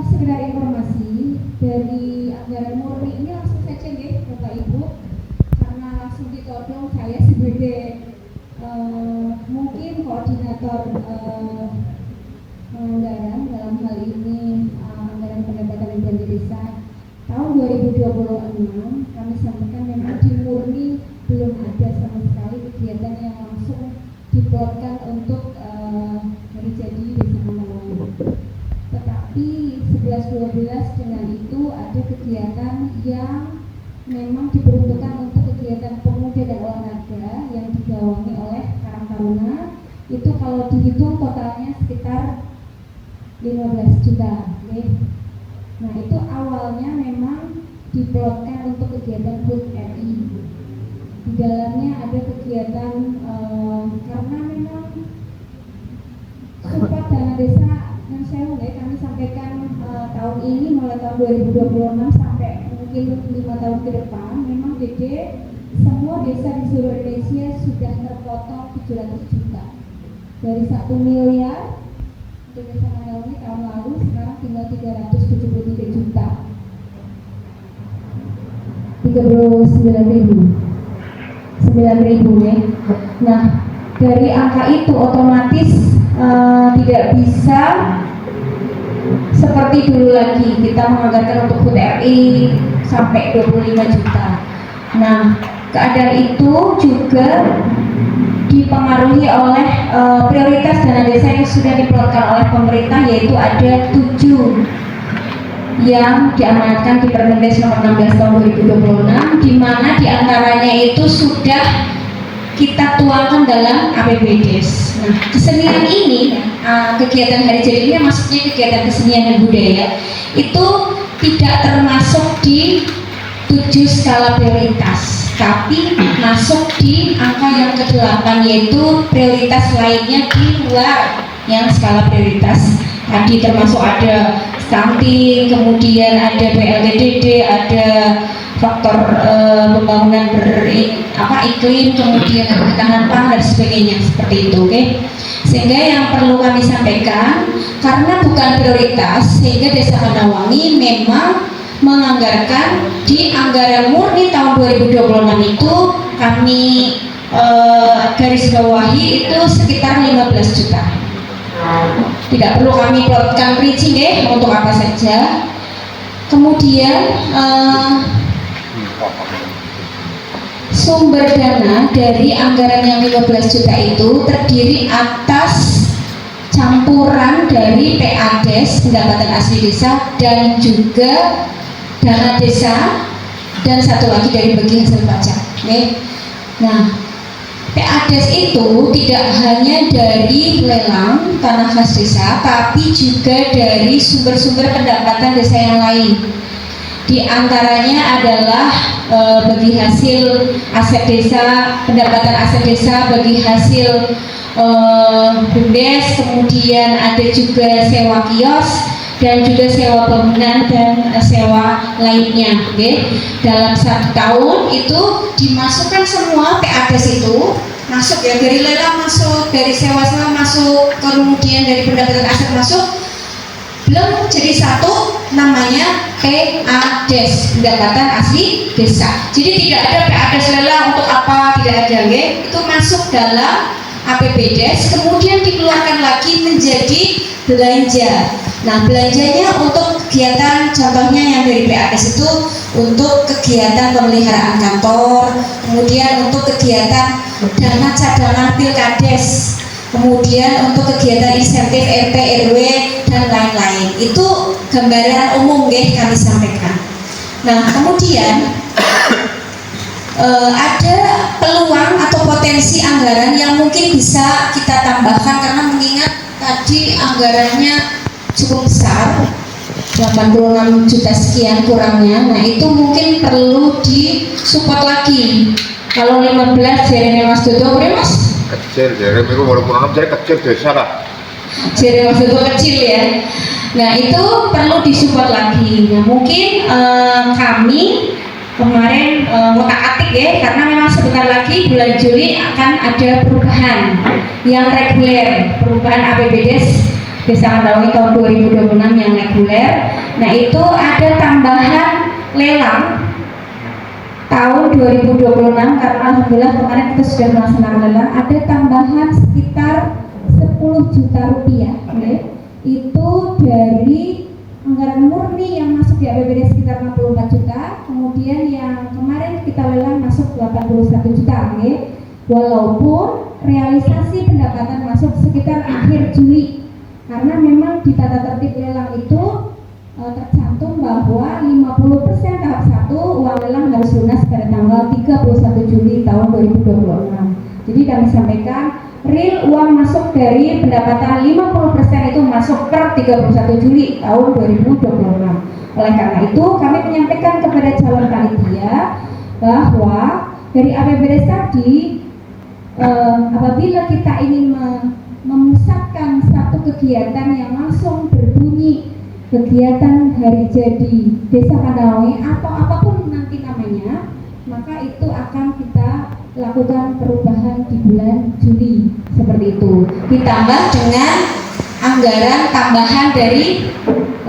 sekedar informasi dari anggaran murni ini langsung saja ya Bapak Ibu, karena langsung ditodong saya sebagai mungkin koordinator anggaran dalam hal ini anggaran pendapatan belanja desa tahun 2026 kami sampaikan memang di murni belum ada sama sekali kegiatan yang langsung diplotkan untuk hari jadi desa Manawai. Tetapi 11-12 dengan itu ada kegiatan yang memang diperuntukkan untuk kegiatan pemuda dan olahraga yang digawangi oleh Karang Taruna. Itu kalau dihitung totalnya sekitar 15 juta. Okay. Nah itu awalnya memang diplotkan untuk kegiatan HUT RI. Di dalamnya ada kegiatan karena memang support dana desa yang saya kami sampaikan tahun ini mulai tahun 2026 sampai mungkin 5 tahun ke depan, memang Dede semua desa di seluruh Indonesia sudah terpotong 700 juta dari 1 miliar untuk desa Manawai tahun lalu, sekarang tinggal 373 juta 9.000 ya. Nah dari angka itu otomatis tidak bisa seperti dulu lagi kita menganggarkan untuk HUT RI sampai 25 juta. Nah keadaan itu juga dipengaruhi oleh prioritas dana desa yang sudah diplotkan oleh pemerintah, yaitu ada 7 yang diamanatkan di Permendes nomor 16 tahun 2026, di mana diantaranya itu sudah kita tuangkan dalam APBDes. Nah, kesenian ini, kegiatan hari jadi ini maksudnya kegiatan kesenian dan budaya itu tidak termasuk di 7 skala prioritas, tapi masuk di angka yang ke-8, yaitu prioritas lainnya di luar yang skala prioritas tadi, termasuk ada stunting, kemudian ada BLTDD, ada faktor pembangunan iklim, kemudian ada ketahanan pangan dan sebagainya, seperti itu. Oke. Sehingga yang perlu kami sampaikan, karena bukan prioritas, sehingga Desa Manawai memang menganggarkan di anggaran murni tahun 2026 itu kami garis bawahi itu sekitar 15 juta. Tidak perlu kami plotkan rinci untuk apa saja. Kemudian sumber dana dari anggaran yang 15 juta itu terdiri atas campuran dari PADes, pendapatan asli desa, dan juga dana desa, dan satu lagi dari bagi hasil pajak. Nah, PADes itu tidak hanya dari lelang tanah khas desa, tapi juga dari sumber-sumber pendapatan desa yang lain. Di antaranya adalah bagi hasil aset desa, pendapatan aset desa, bagi hasil BUMDes, kemudian ada juga sewa kios, dan juga sewa bangunan dan sewa lainnya. Oke. Dalam 1 tahun itu dimasukkan semua PADES itu masuk ya, dari lelang masuk, dari sewa masuk, kemudian dari pendapatan aset masuk, belum jadi satu namanya PADES, pendapatan asli desa. Jadi tidak ada PADES lelang untuk apa, tidak ada, oke? Itu masuk dalam APBDes, kemudian dikeluarkan lagi menjadi belanja. Nah, belanjanya untuk kegiatan, contohnya yang dari PADES itu untuk kegiatan pemeliharaan kantor, kemudian untuk kegiatan dana cadangan pilkades, kemudian untuk kegiatan insentif RT RW dan lain-lain. Itu gambaran umum kami sampaikan. Nah, kemudian ada peluang atau potensi anggaran yang mungkin bisa kita tambahkan, karena mengingat tadi anggarannya cukup besar, 86 juta sekian kurangnya. Nah, itu mungkin perlu disupport lagi. Kalau 15 jarene Mas Dodo, berapa Mas? Kecil, jadi itu walaupun 6 jadi kecil desa lah. Jarene Mas Dodo kecil ya. Nah, itu perlu disupport lagi. Nah, mungkin kami kemarin ngotak-atik ya, karena memang sebentar lagi bulan Juli akan ada perubahan yang reguler, perubahan APBDes Desa Kandawangi tahun 2026 yang reguler. Nah, itu ada tambahan lelang tahun 2026, karena alhamdulillah kemarin kita sudah melaksanakan lelang, ada tambahan sekitar 10 juta rupiah, okay? Itu dari anggaran murni yang masuk di APBD sekitar 64 juta, kemudian yang kemarin kita lelang masuk 81 juta, okay? Walaupun realisasi pendapatan masuk sekitar akhir Juli, karena memang di tata tertib lelang itu tercantum bahwa 50% tahap 1 uang lelang harus lunas pada tanggal 31 Juli tahun 2026. Jadi kami sampaikan real uang masuk dari pendapatan 50% itu masuk per 31 Juli tahun 2026. Oleh karena itu kami menyampaikan kepada calon panitia bahwa dari APBD tadi apabila kita ingin memusatkan satu kegiatan yang langsung berbunyi kegiatan hari jadi Desa Kandawangi atau apapun nanti namanya, maka itu akan kita lakukan perubahan di bulan Juli seperti itu, ditambah dengan anggaran tambahan dari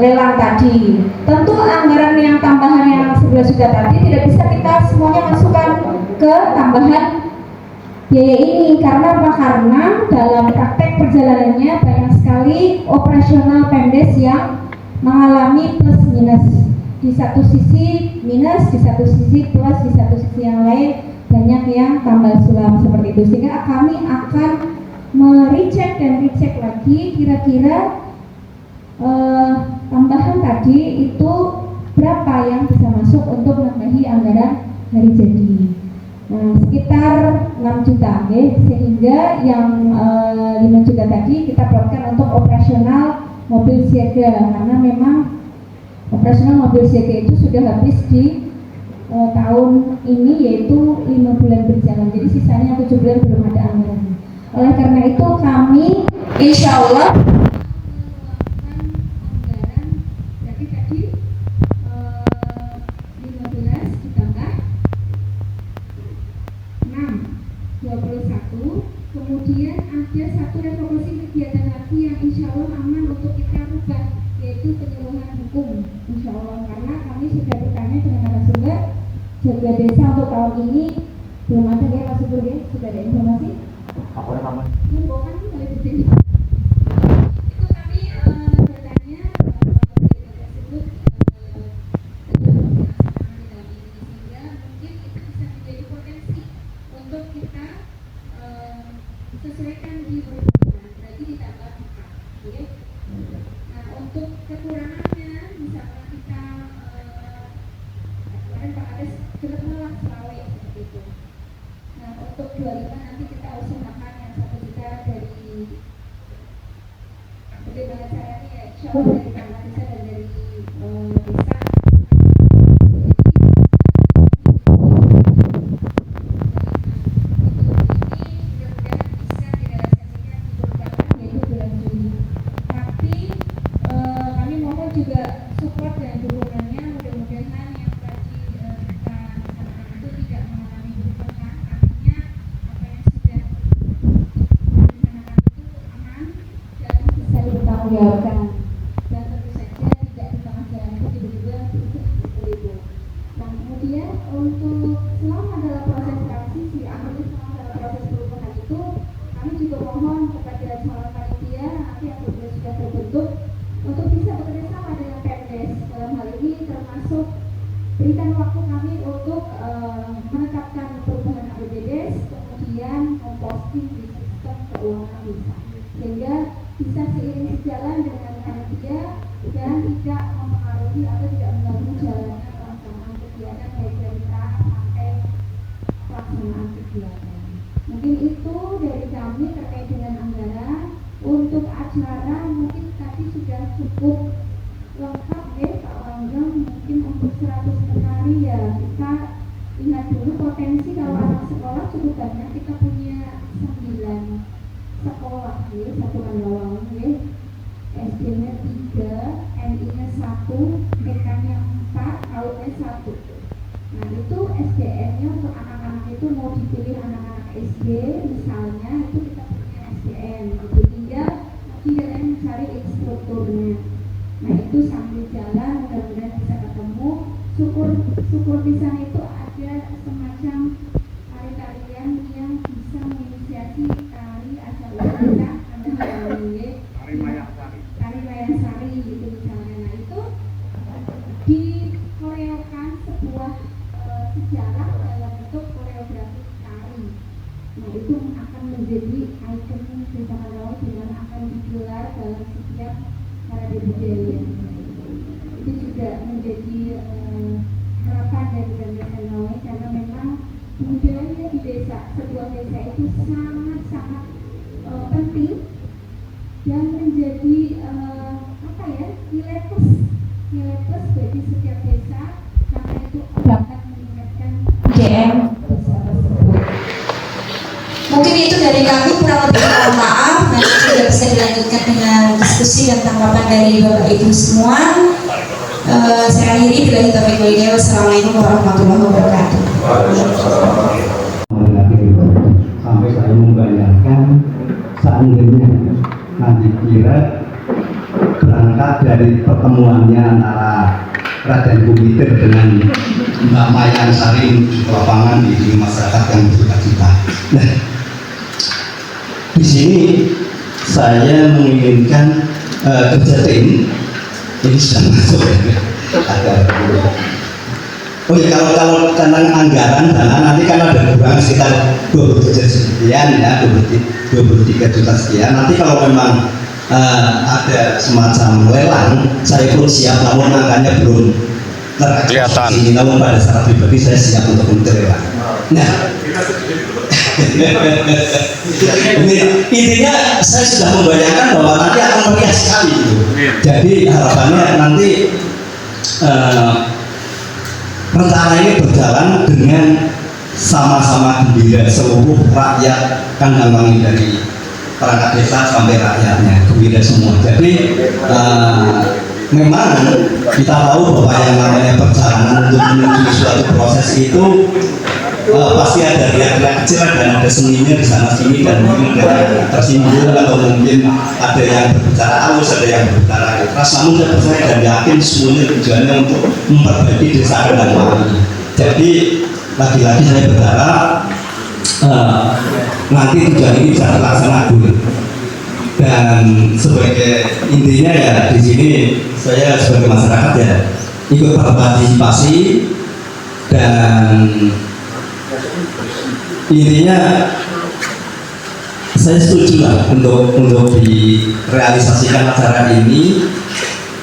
lelang tadi. Tentu anggaran yang tambahan yang 11 juta tadi tidak bisa kita semuanya masukkan ke tambahan biaya ini. Karena apa? Karena dalam praktek perjalanannya banyak sekali operasional Pemdes yang mengalami plus minus, di satu sisi minus, di satu sisi plus, di satu sisi yang lain banyak yang tambal sulam seperti itu, sehingga kami akan merecek dan recek lagi kira-kira tambahan tadi itu berapa yang bisa masuk untuk menambahi anggaran hari jadi. Nah, sekitar 6 juta, okay? Sehingga yang 5 juta tadi kita perlukan untuk operasional mobil siaga, karena memang operasional mobil siaga itu sudah habis di tahun ini, yaitu 5 bulan berjalan, jadi sisanya 7 bulan belum ada anggaran. Oleh karena itu kami insya Allah anggaran berarti tadi 15 ditambah 6 21, kemudian ada satu revolusi kegiatan lagi yang insya Allah aman untuk kita rubah, yaitu penyuluhan hukum insya Allah, karena kami sudah bertanya dengan narasumber jaga desa untuk tahun ini belum ada ya Mas Subur ya, sudah ada informasi? Apa namanya? Bukan oleh Bupati. Itu kami bertanya tersebut sehingga mungkin itu bisa menjadi potensi untuk kita sesuaikan di perubahan, berarti ditambah 4, ya. Nah, untuk kekurangannya misalnya kita kemarin Pak Ades sudah menolak Selawe seperti itu. Nah, untuk 25 nanti kita usahakan yang 1 juta dari bagaimana caranya ya, insya Allah dari Pak Desa dan dari desa. Kami mohon berikan waktu kami untuk menetapkan perubahan APBDes, kemudian memposting di sistem keuangan desa, sehingga bisa seiring sejalan dengan kinerja dan tidak mempengaruhi atau tidak mengganggu jalannya pelaksanaan kegiatan baik dari tahap sampai pelaksanaan kegiatan. Mungkin itu dari kami terkait dengan anggaran. Untuk acara mungkin tadi sudah cukup lengkap ya Pak Langgeng. Mungkin untuk 100 penari ya kita lihat dulu potensi. Kalau anak sekolah cukup banyak, kita punya 9 sekolah ya, satuan lawang ya, SD-nya 3, MI-nya 1, TK-nya 4, PAUD-nya 1. Nah itu SDM-nya untuk anak-anak itu mau dipilih anak-anak SD misalnya, itu kita punya SDM gitu, tinggal nanti mencari instrukturnya. Nah itu sambil jalan mudah-mudahan bisa ketemu. Syukur di sana itu ada semacam tari-tarian yang bisa menginisiasi tari asal kita, tari mayang sari gitu misalnya. Nah itu dikoreokan sebuah sejarah dalam bentuk koreografi tari. Nah itu akan menjadi ikon Desa Mandrawang di mana akan digelar dalam setiap parade budaya. Itu juga menjadi harapan dari Desa Mandrawang, karena memang budaya di desa, sebuah desa itu sangat-sangat penting dan menjadi nilai plus bagi setiap desa, karena itu dapat meningkatkan IDM desa tersebut. Mungkin itu dari kami, kurang lebih mohon maaf. Nanti juga bisa dilanjutkan dengan diskusi dan tanggapan dari Bapak Ibu semua. Saya akhiri, bila kita berkata wassalamualaikum warahmatullahi wabarakatuh. Sampai saya membayangkan seandainya nanti kira berangkat dari pertemuannya antara Raden Bumitir dengan Mbak Mayang Sari menuju lapangan di masyarakat yang berduka-cita. Nah, di sini saya menginginkan kerja tim ini sudah masuk ya. Oh ya, kalau tentang anggaran dana nanti kan ada kurang sekitar 27 sekian ya, 23 juta sekian. Nanti kalau memang ada semacam lelang, saya pun siap, namun angkanya belum kelihatan. Namun pada secara pribadi saya siap untuk menerima. Nah, intinya saya sudah membayangkan bahwa nanti akan meriah sekali gitu. Jadi harapannya nanti rencana ini berjalan dengan sama-sama gembira seluruh rakyat Kandangwangi, dari perangkat desa sampai rakyatnya gembira semua. Jadi memang kita tahu bahwa yang namanya perjalanan untuk menuju suatu proses itu pasti ada riak-riak kecil dan ada seninya di sana sini, dan mungkin ada yang tersinggung atau mungkin ada yang berbicara halus, ada yang berbicara keras. Namun saya percaya dan yakin semuanya tujuannya untuk memperbaiki desa Kandangwangi. Jadi lagi-lagi saya berharap nanti tujuan ini bisa terlaksana dulu. Dan sebagai intinya ya di sini saya sebagai masyarakat ya ikut berpartisipasi, dan intinya saya setuju lah untuk direalisasikan acara ini.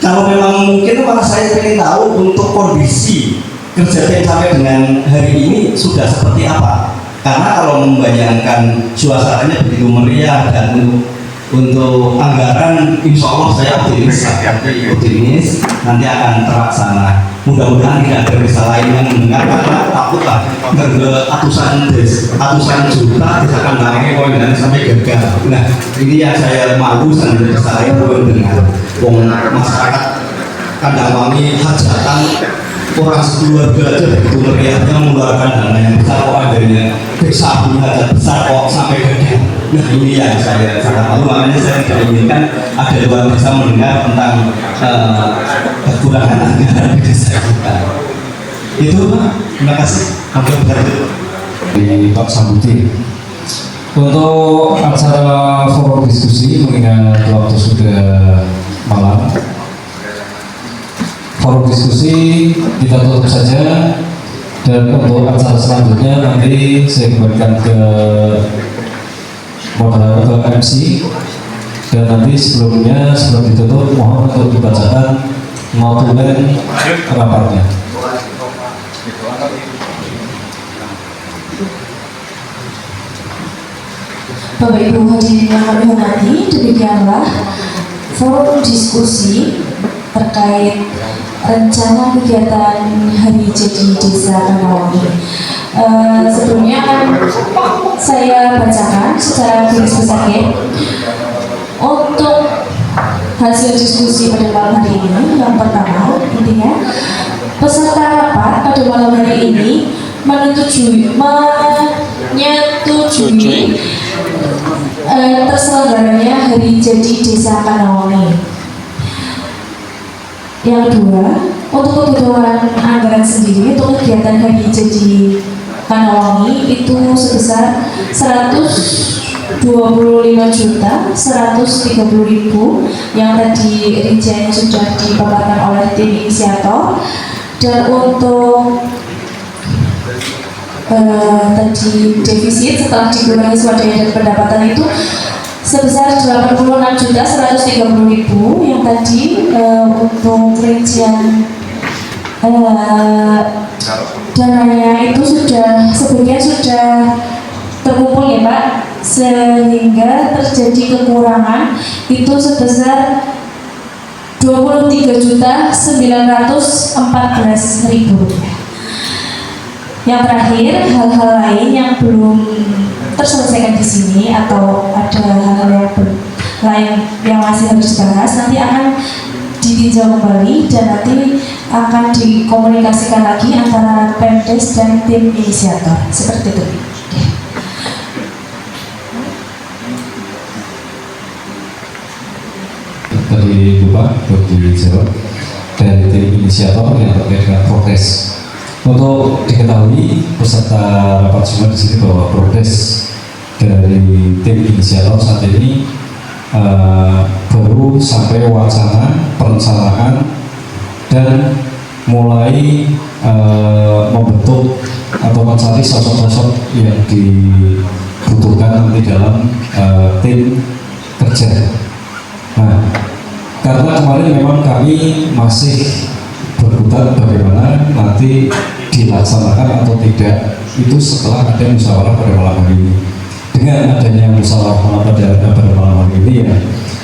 Kalau memang mungkin malah saya ingin tahu untuk kondisi kerja tim sampai dengan hari ini sudah seperti apa, karena kalau membayangkan suasananya begitu meriah dan untuk anggaran insya Allah saya optimis nanti akan terlaksana. Mudah-mudahan tidak ada desa lain yang mendengar, karena takutlah ratusan juta desa Kandangwangi koin sampai gagal. Nah ini yang saya malu, sampai desa lain belum dengar. Masyarakat Kandangwangi hajatan orang sekeluarga aja begitu meriahnya mengeluarkan dana yang besar, kok adanya desa punya hajat besar kok sampai gagal. Nah ini yang saya sangat malu, makanya saya tidak inginkan ada dua desa mendengar tentang kekurangan anggaran di desa kita. Itu terima kasih. Hampir berarti di Pak Sambuti untuk acara forum diskusi, mengingat waktu sudah malam, forum diskusi kita tutup saja, dan untuk acara selanjutnya nanti saya kembalikan ke moderator MC, dan nanti sebelum ditutup mohon untuk dibacakan notulen rapatnya. Bapak Ibu hadirin yang kami hormati, demikianlah forum diskusi terkait rencana kegiatan Hari Jadi Desa Kanawangi. Sebelumnya akan saya bacakan secara garis besar untuk hasil diskusi pada malam hari ini. Yang pertama, intinya peserta rapat pada malam hari ini menyetujui terselenggaranya Hari Jadi Desa Kanawangi. Yang kedua, untuk kebutuhan anggaran sendiri untuk kegiatan Hari Jadi Kanawangi itu sebesar 125.130.000 yang tadi rinciannya sudah dipaparkan oleh tim inisiator. Dan untuk tadi defisit setelah dikurangi swadaya dan pendapatan itu sebesar 86.130.000 yang tadi untuk rincian dananya itu sebagian sudah terkumpul ya Pak, sehingga terjadi kekurangan itu sebesar 23.914.000. Yang terakhir, hal-hal lain yang belum terselesaikan di sini atau ada hal-hal lain yang masih harus dibahas nanti akan ditinjau kembali dan nanti akan dikomunikasikan lagi antara Pemdes dan tim inisiator. Seperti itu. Tadi Bapak dijawab dari tim inisiator yang terkait dengan progres. Untuk diketahui peserta rapat semua di sini bahwa progres dari tim inisiator saat ini baru sampai wacana perencanaan dan mulai membentuk atau mencari sosok-sosok yang dibutuhkan nanti dalam tim kerja. Nah, karena kemarin memang kami masih berputar bagaimana nanti dilaksanakan atau tidak itu setelah ada musyawarah pada malam hari ini. Dengan adanya musyawarah pada malam hari ini ya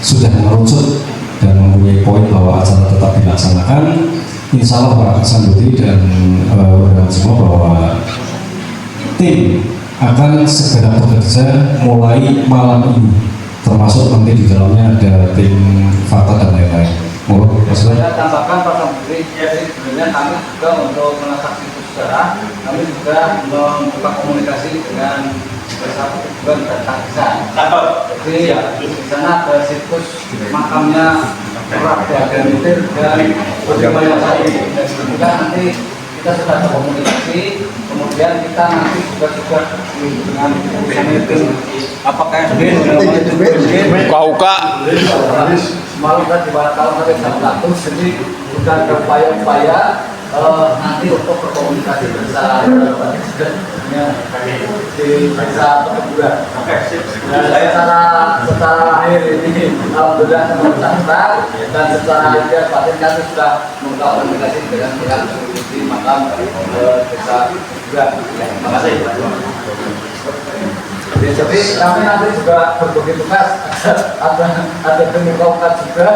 sudah merucut dan mempunyai poin bahwa acara tetap dilaksanakan. Insya Allah Pak Sanduti dan semua bahwa tim akan segera bekerja mulai malam ini, termasuk nanti di dalamnya ada tim fakta dan lain-lain. Saya tambahkan Pak Menteri, jadi sebenarnya kami juga untuk mengatasi itu secara, kami juga membuka komunikasi dengan bersatu tujuan dan desa. Jadi di sana ada situs makamnya Raja Gemitir dan bagaimana tadi. Dan juga nanti kita sudah berkomunikasi, kemudian kita nanti juga dengan tim apakah Kauka semalam kan di kalau sampai jam 1 jadi sudah ada upaya-upaya nanti untuk berkomunikasi bersama di desa Pekeburan. Dan secara lahir ini alhamdulillah tercatat dan secara dia batin kami sudah membuka komunikasi dengan pihak di makam desa Pekeburan. Terima kasih. Jadi kami nanti juga berbagi tugas ada penyukapan juga.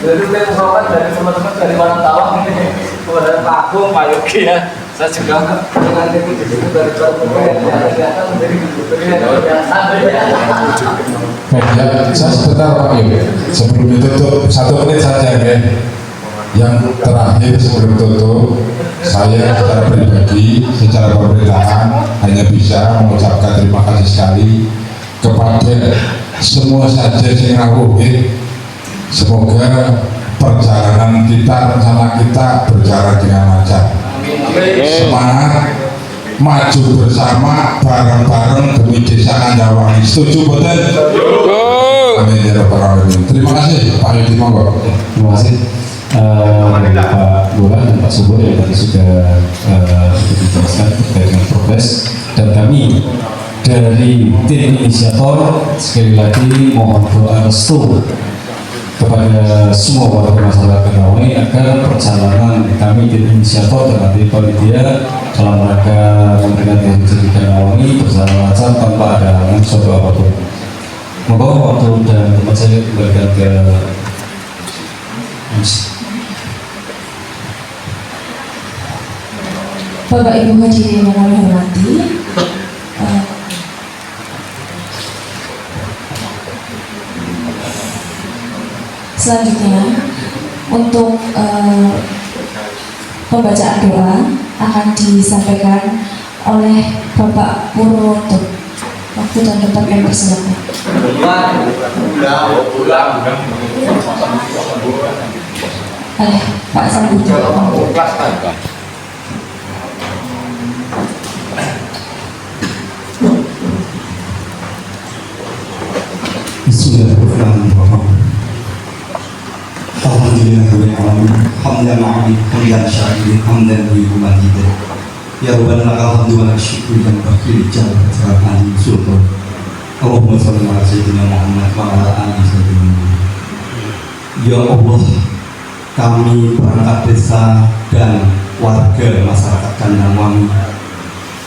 Jadi penyukapan dari teman-teman dari Wanantawang ini kepada Pak Agung, Pak Yogi ya. Saya juga dengan tim di situ dari Bapak ternyata menjadi yang santai. Baik ya, saya sebentar Pak Yogi. Sebelum ditutup 1 menit saja ya. Yang terakhir sebelum tutup, saya secara pribadi, secara pemerintahan hanya bisa mengucapkan terima kasih sekali kepada semua saja yang rawuh. Semoga perjalanan kita, rencana kita berjalan dengan lancar. Semangat, maju bersama, bareng-bareng demi desa Kanawangi. Setuju betul? Amin ya rabbal alamin. Terima kasih Pak Yudi, monggo. Terima kasih. dari Pak Lurah dan Pak Subur yang tadi sudah dijelaskan terkait dengan progres, dan kami dari tim inisiator sekali lagi mohon doa restu kepada semua warga masyarakat Rawamangun agar perjalanan kami tim inisiator dan nanti panitia dalam rangka memperingati Hari Jadi Rawamangun berjalan lancar tanpa ada halangan suatu apapun. Moga waktu dan tempat saya kembalikan ke Bapak Ibu hadirin yang kami hormati, selanjutnya untuk pembacaan doa akan disampaikan oleh Bapak Purwoto. Waktu dan tempat yang bersilakan. Oleh Pak Sambujo. Bismillahirrahmanirrahim. Alhamdulillahirrahmanirrahim. Hamdan ma'amin, hamdan sya'irin, hamdan lihumajidah. Ya Rabbana lakal hamdu wa lakal syukru dan bakil jalla jalaluhu sultan. Allahumma shalli ala sayyidina Muhammad wa ala alihi wasallam. Ya Allah, kami perangkat desa dan warga masyarakat Kandangwangi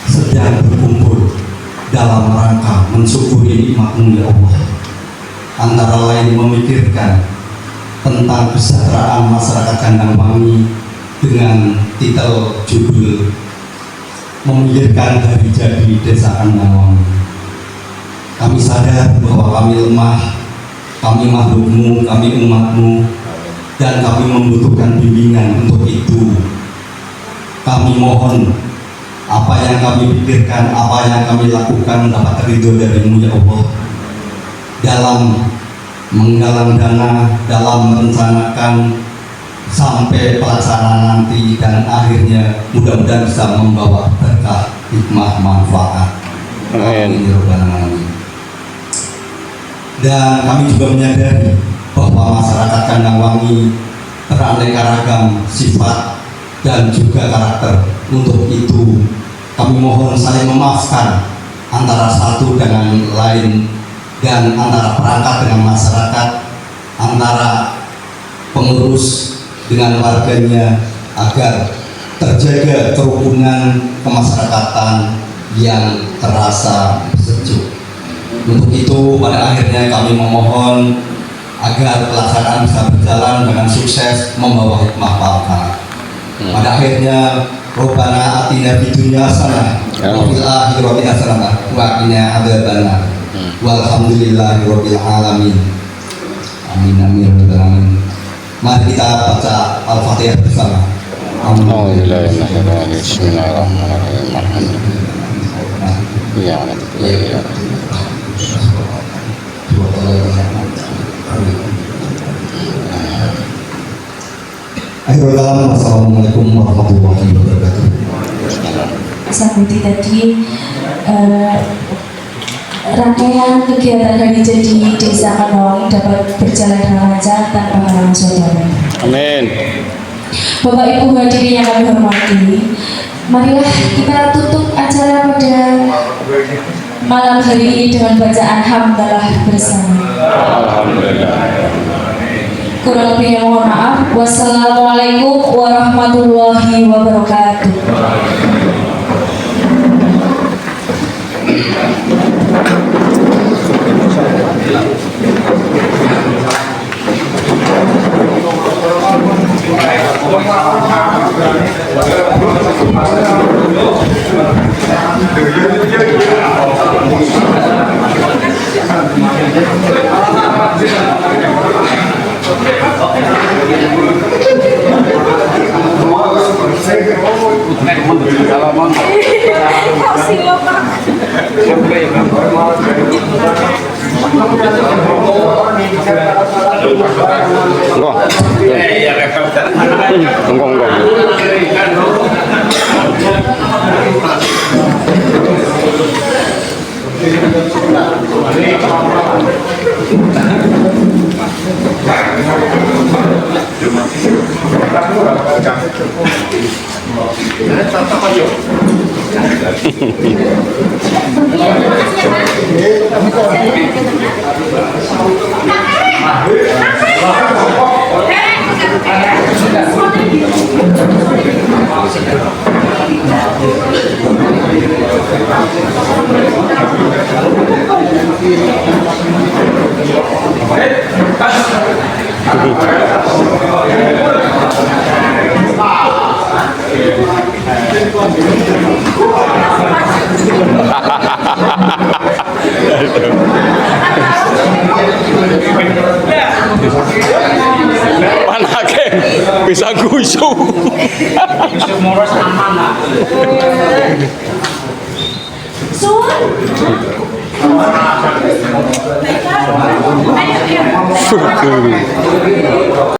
sedang berkumpul dalam rangka mensyukuri nikmat-Mu ya Allah. Antara lain memikirkan tentang kesejahteraan masyarakat Kandangwangi dengan titel judul memikirkan hari jadi desa Kandangwangi. Kami sadar bahwa kami lemah, kami makhluk-Mu, kami umat-Mu, dan kami membutuhkan bimbingan. Untuk itu kami mohon apa yang kami pikirkan, apa yang kami lakukan dapat ridho dari-Mu ya Allah, dalam menggalang dana, dalam merencanakan sampai pelaksanaan nanti, dan akhirnya mudah-mudahan bisa membawa berkah, hikmah, manfaat. Amin. Dan kami juga menyadari bahwa masyarakat Kandangwangi beraneka ragam sifat dan juga karakter. Untuk itu kami mohon saling memaafkan antara satu dengan lain, dan antara perangkat dengan masyarakat, antara pengurus dengan warganya, agar terjaga kerukunan kemasyarakatan yang terasa sejuk. Untuk itu pada akhirnya kami memohon agar pelaksanaan bisa berjalan dengan sukses, membawa hikmah barokah. Pada akhirnya Rabbana atina fid dunya hasanah wa fil akhirati hasanah wa qina adzabannar. Walhamdulillahirabbil alamin. Amin amin amin. Mari kita baca Al-Fatihah bersama. Bismillahirrahmanirrahim. Assalamualaikum warahmatullahi wabarakatuh. Seperti tadi rangkaian kegiatan Hari Jadi Desa Kandangwangi dapat berjalan dengan lancar tanpa halangan saudara. Amin. Bapak Ibu hadirin yang kami hormati, marilah kita tutup acara pada malam hari ini dengan bacaan hamdalah bersama. Alhamdulillah. Kurang lebihnya mohon maaf. Wassalamualaikum warahmatullahi wabarakatuh. Enggak. Manake bisa gusu. Sun.